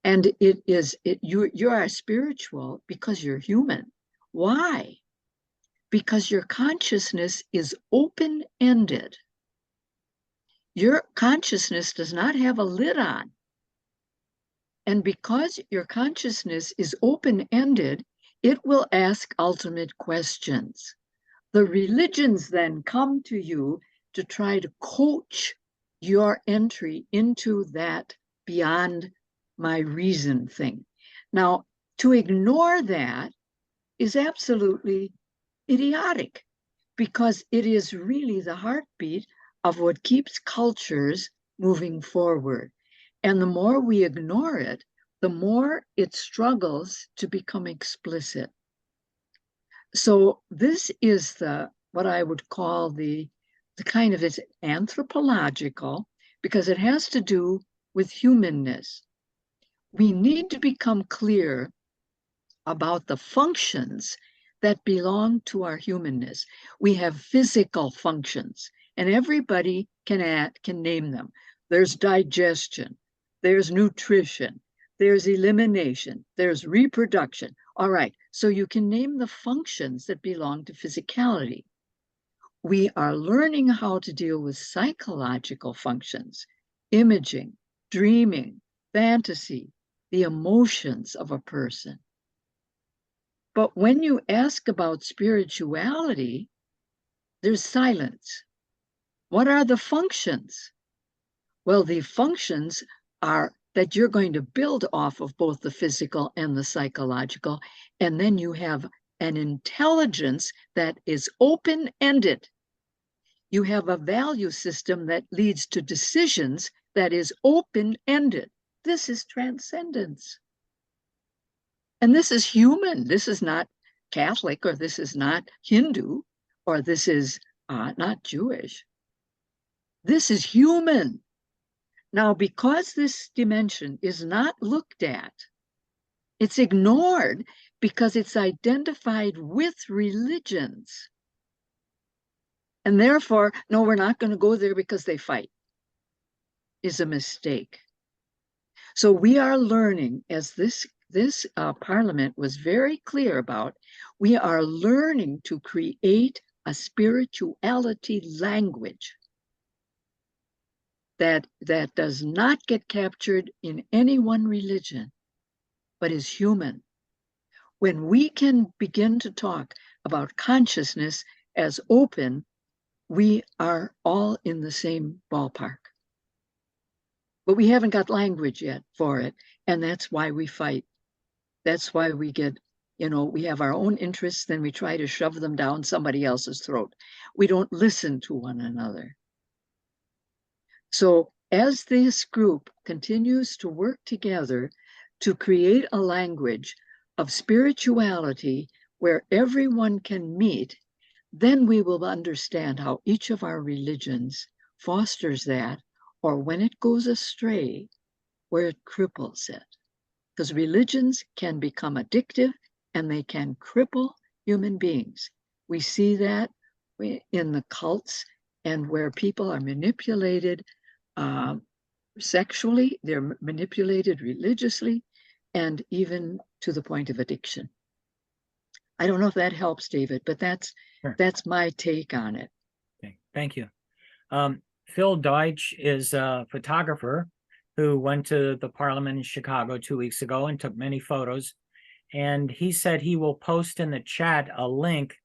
And you are spiritual because you're human. Why? Because your consciousness is open-ended. Your consciousness does not have a lid on. And because your consciousness is open-ended, it will ask ultimate questions. The religions then come to you to try to coach your entry into that beyond my reason thing. Now, to ignore that is absolutely idiotic, because it is really the heartbeat of what keeps cultures moving forward. And the more we ignore it, the more it struggles to become explicit. So this is what I would call the kind of, it's anthropological, because it has to do with humanness. We need to become clear about the functions that belong to our humanness. We have physical functions, and everybody can name them. There's digestion, there's nutrition, there's elimination, there's reproduction. All right, so you can name the functions that belong to physicality. We are learning how to deal with psychological functions, imaging, dreaming, fantasy, the emotions of a person. But when you ask about spirituality, there's silence. What are the functions? Well, the functions are that you're going to build off of both the physical and the psychological, and then you have an intelligence that is open-ended. You have a value system that leads to decisions that is open-ended. This is transcendence. And this is human. This is not Catholic, or this is not Hindu, or this is not Jewish. This is human. Now, because this dimension is not looked at, it's ignored because it's identified with religions. And therefore, no, we're not going to go there because they fight, is a mistake. So we are learning, as this Parliament was very clear about, we are learning to create a spirituality language that does not get captured in any one religion, but is human. When we can begin to talk about consciousness as open, we are all in the same ballpark. But we haven't got language yet for it, and that's why we fight. That's why we get, we have our own interests, then we try to shove them down somebody else's throat. We don't listen to one another. So as this group continues to work together to create a language of spirituality where everyone can meet, then we will understand how each of our religions fosters that, or when it goes astray, where it cripples it. Because religions can become addictive and they can cripple human beings. We see that in the cults, and where people are manipulated sexually, they're manipulated religiously, and even to the point of addiction. I don't know if that helps, David, but that's my take on it. Okay, thank you. Phil Deutsch is a photographer who went to the Parliament in Chicago 2 weeks ago and took many photos. And he said he will post in the chat a link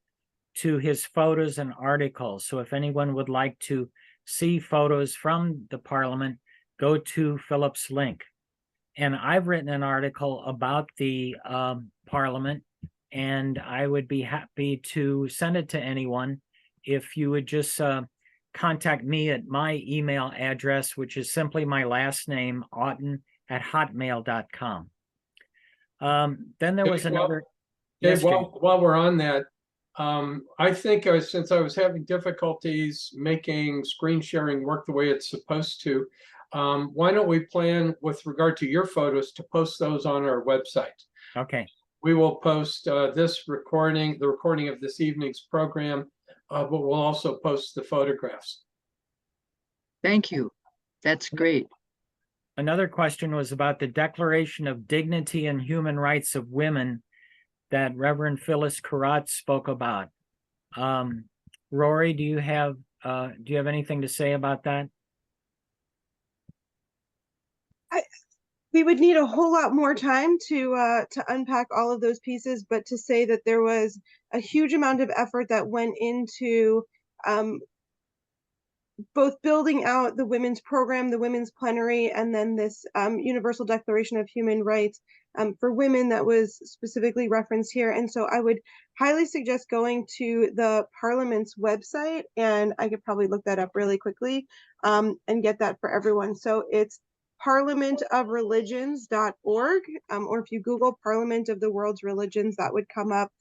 to his photos and articles. So if anyone would like to see photos from the Parliament, go to Philip's link. And I've written an article about the Parliament, and I would be happy to send it to anyone if you would just contact me at my email address, which is simply my last name, Auten@hotmail.com. Then there was another. Dave, Yes, Jay. while we're on that, I think since I was having difficulties making screen sharing work the way it's supposed to, why don't we plan with regard to your photos to post those on our website? Okay. We will post this recording, the recording of this evening's program, but we'll also post the photographs. Thank you. That's great. Another question was about the Declaration of Dignity and Human Rights of Women that Reverend Phyllis Karat spoke about. Rory, do you have anything to say about that? We would need a whole lot more time to unpack all of those pieces, but to say that there was a huge amount of effort that went into both building out the women's program, the women's plenary, and then this Universal Declaration of Human Rights for women that was specifically referenced here. And so I would highly suggest going to the Parliament's website, and I could probably look that up really quickly and get that for everyone. So it's parliamentofreligions.org, or if you Google Parliament of the World's Religions, that would come up.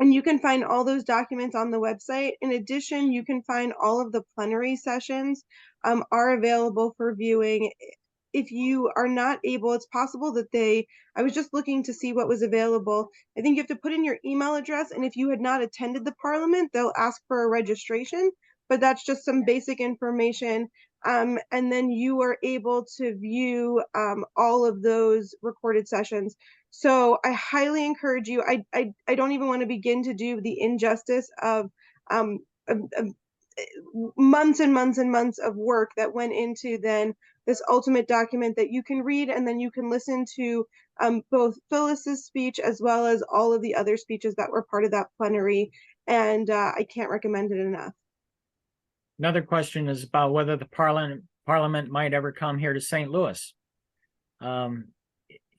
And you can find all those documents on the website. In addition, you can find all of the plenary sessions are available for viewing. If you are not able, it's possible that I was just looking to see what was available. I think you have to put in your email address, and if you had not attended the Parliament, they'll ask for a registration, but that's just some basic information. And then you are able to view all of those recorded sessions. So I highly encourage you. I don't even want to begin to do the injustice of months and months and months of work that went into then this ultimate document that you can read, and then you can listen to both Phyllis's speech as well as all of the other speeches that were part of that plenary. And I can't recommend it enough. Another question is about whether the Parliament might ever come here to St. Louis.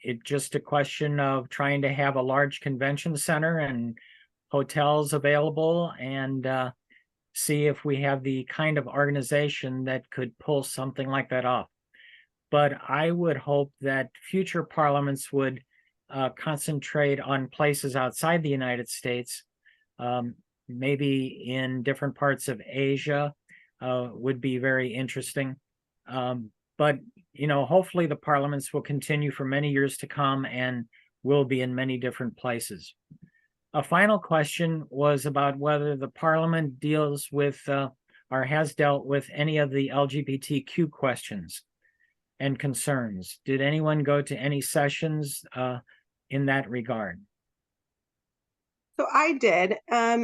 It's just a question of trying to have a large convention center and hotels available, and see if we have the kind of organization that could pull something like that off. But I would hope that future parliaments would concentrate on places outside the United States, maybe in different parts of Asia. Would be very interesting. But, hopefully the parliaments will continue for many years to come and will be in many different places. A final question was about whether the Parliament deals with or has dealt with any of the LGBTQ questions and concerns. Did anyone go to any sessions in that regard? So I did,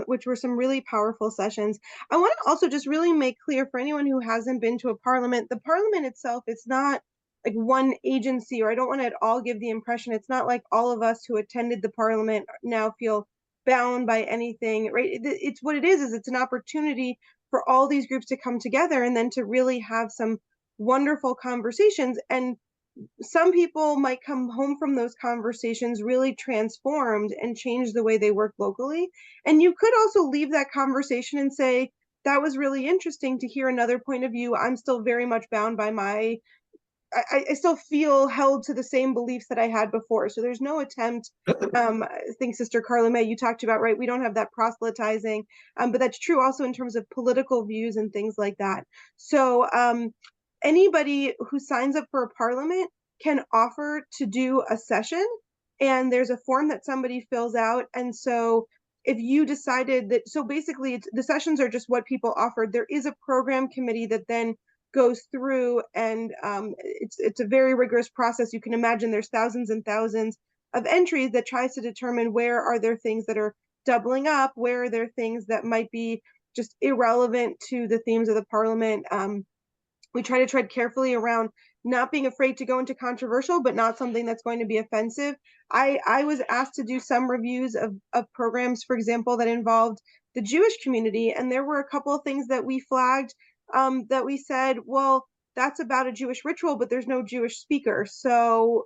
which were some really powerful sessions. I want to also just really make clear for anyone who hasn't been to a Parliament, the Parliament itself, it's not like one agency, or I don't want to at all give the impression, it's not like all of us who attended the Parliament now feel bound by anything, right? It's what it is it's an opportunity for all these groups to come together and then to really have some wonderful conversations. And some people might come home from those conversations really transformed and change the way they work locally. And you could also leave that conversation and say, that was really interesting to hear another point of view. I'm still very much bound by I still feel held to the same beliefs that I had before. So there's no attempt. I think Sister Carla May, you talked about, right? We don't have that proselytizing, but that's true also in terms of political views and things like that. So anybody who signs up for a Parliament can offer to do a session, and there's a form that somebody fills out. And so if you decided that, so basically the sessions are just what people offered. There is a program committee that then goes through, and it's a very rigorous process. You can imagine there's thousands and thousands of entries that tries to determine where are there things that are doubling up, where are there things that might be just irrelevant to the themes of the Parliament. We try to tread carefully around not being afraid to go into controversial, but not something that's going to be offensive. I was asked to do some reviews of programs, for example, that involved the Jewish community, and there were a couple of things that we flagged that we said, well, that's about a Jewish ritual, but there's no Jewish speaker. So,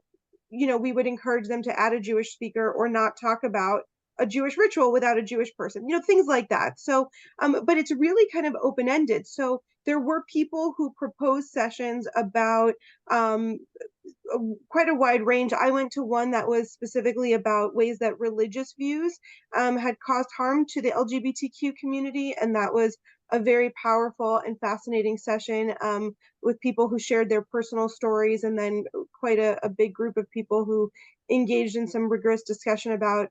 we would encourage them to add a Jewish speaker or not talk about a Jewish ritual without a Jewish person, things like that. So, but it's really kind of open-ended. So there were people who proposed sessions about quite a wide range. I went to one that was specifically about ways that religious views had caused harm to the LGBTQ community, and that was a very powerful and fascinating session with people who shared their personal stories, and then quite a big group of people who engaged in some rigorous discussion about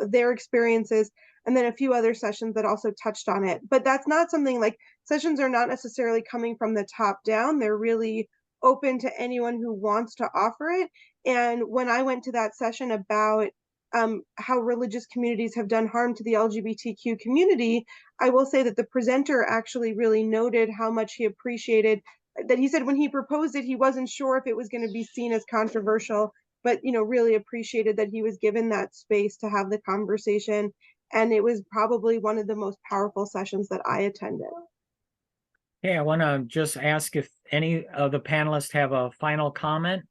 their experiences, and then a few other sessions that also touched on it. But that's not something like, sessions are not necessarily coming from the top down. They're really open to anyone who wants to offer it. And when I went to that session about how religious communities have done harm to the LGBTQ community, I will say that the presenter actually really noted how much he appreciated that. He said when he proposed it, he wasn't sure if it was going to be seen as controversial, but really appreciated that he was given that space to have the conversation. And it was probably one of the most powerful sessions that I attended. Hey, I want to just ask if any of the panelists have a final comment.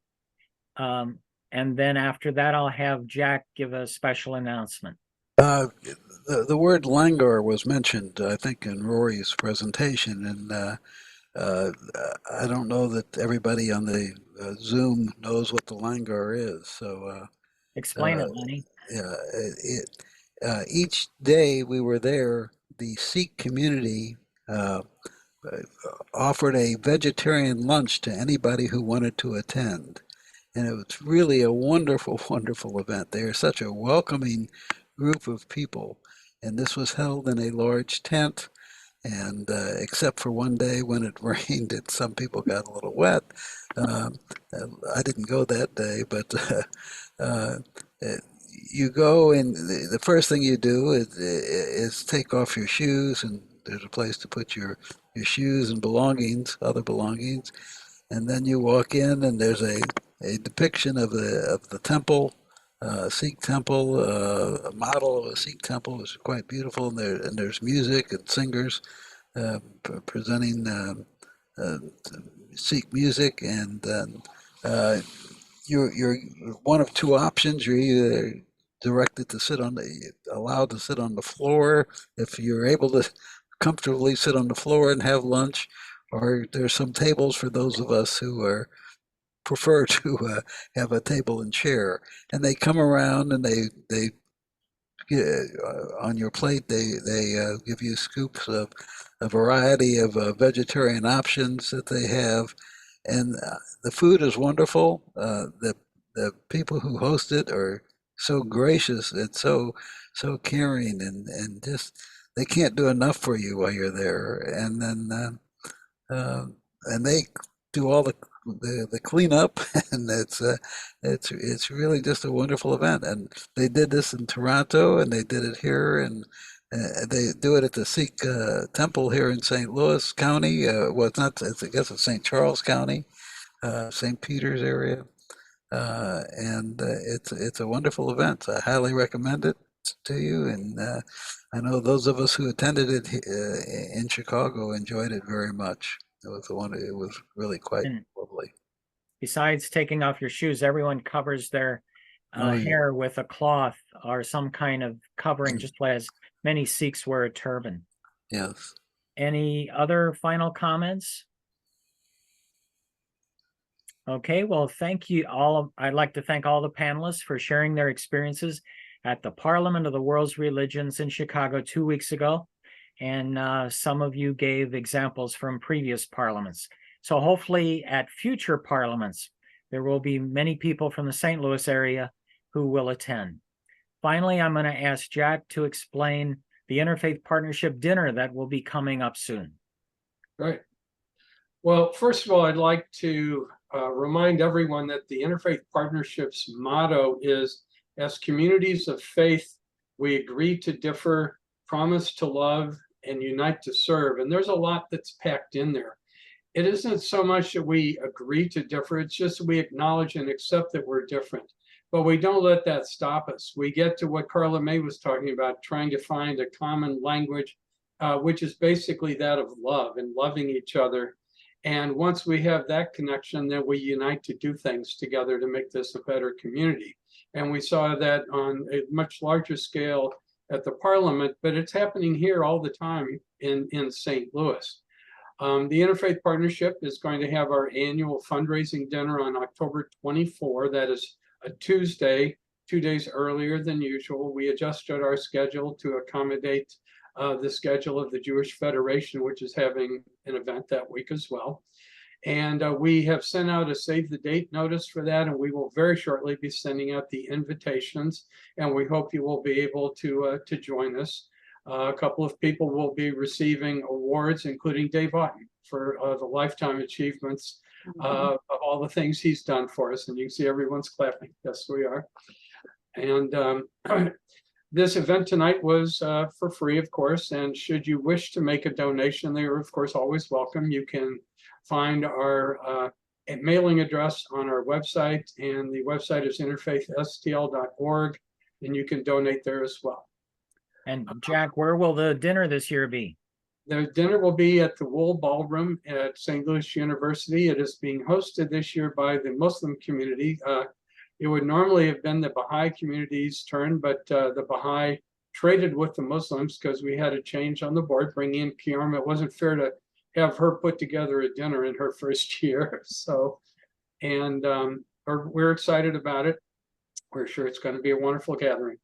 And then after that, I'll have Jack give a special announcement. The word languor was mentioned, I think, in Rory's presentation, and I don't know that everybody on the Zoom knows what the languor is. So explain it, Lenny. Each day we were there, the Sikh community offered a vegetarian lunch to anybody who wanted to attend. And it was really a wonderful, wonderful event. They are such a welcoming group of people. And this was held in a large tent. And except for one day when it rained and some people got a little wet, I didn't go that day, but you go and the first thing you do is take off your shoes, and there's a place to put your shoes and belongings, other belongings, and then you walk in and there's a depiction of the temple, Sikh temple, a model of a Sikh temple. It's quite beautiful, and there's music and singers presenting Sikh music, and you're one of two options. You're either directed to allowed to sit on the floor if you're able to comfortably sit on the floor and have lunch, or there's some tables for those of us who prefer to have a table and chair. And they come around and they on your plate they give you scoops of a variety of vegetarian options that they have, and the food is wonderful. The people who host it are so gracious and so caring, and just they can't do enough for you while you're there. And then and they do all the cleanup, and it's really just a wonderful event. And they did this in Toronto, and they did it here, and they do it at the Sikh temple here in St. Louis County. Well, it's not. I guess it's St. Charles County, St. Peter's area, and it's a wonderful event. I highly recommend it to you, and I know those of us who attended it in Chicago enjoyed it very much. It was really quite lovely. Besides taking off your shoes, everyone covers their hair with a cloth or some kind of covering, just as many Sikhs wear a turban. Yes. Any other final comments? Okay, well, thank you all. I'd like to thank all the panelists for sharing their experiences at the Parliament of the World's Religions in Chicago 2 weeks ago. And some of you gave examples from previous parliaments. So hopefully at future parliaments, there will be many people from the St. Louis area who will attend. Finally, I'm going to ask Jack to explain the Interfaith Partnership Dinner that will be coming up soon. Right. Well, first of all, I'd like to remind everyone that the Interfaith Partnership's motto is, as communities of faith, we agree to differ, promise to love, and unite to serve. And there's a lot that's packed in there. It isn't so much that we agree to differ, it's just that we acknowledge and accept that we're different. But we don't let that stop us. We get to what Carla May was talking about, trying to find a common language, which is basically that of love and loving each other. And once we have that connection, then we unite to do things together to make this a better community. And we saw that on a much larger scale at the Parliament, but it's happening here all the time in St. Louis. The Interfaith Partnership is going to have our annual fundraising dinner on October 24. That is a Tuesday, 2 days earlier than usual. We adjusted our schedule to accommodate the schedule of the Jewish Federation, which is having an event that week as well. And we have sent out a save the date notice for that, and we will very shortly be sending out the invitations, and we hope you will be able to join us. A couple of people will be receiving awards, including Dave Otten, for the lifetime achievements of all the things he's done for us. And you can see everyone's clapping. Yes, we are. And this event tonight was for free, of course. And should you wish to make a donation, they are, of course, always welcome. You can find our mailing address on our website, and the website is interfaithstl.org, and you can donate there as well. And Jack, where will the dinner this year be? The dinner will be at the Wool Ballroom at St. Louis University. It is being hosted this year by the Muslim community. It would normally have been the Baha'i community's turn, but the Baha'i traded with the Muslims because we had a change on the board, bringing in Kiarm. It wasn't fair to have her put together a dinner in her first year. So, and we're excited about it. We're sure it's going to be a wonderful gathering.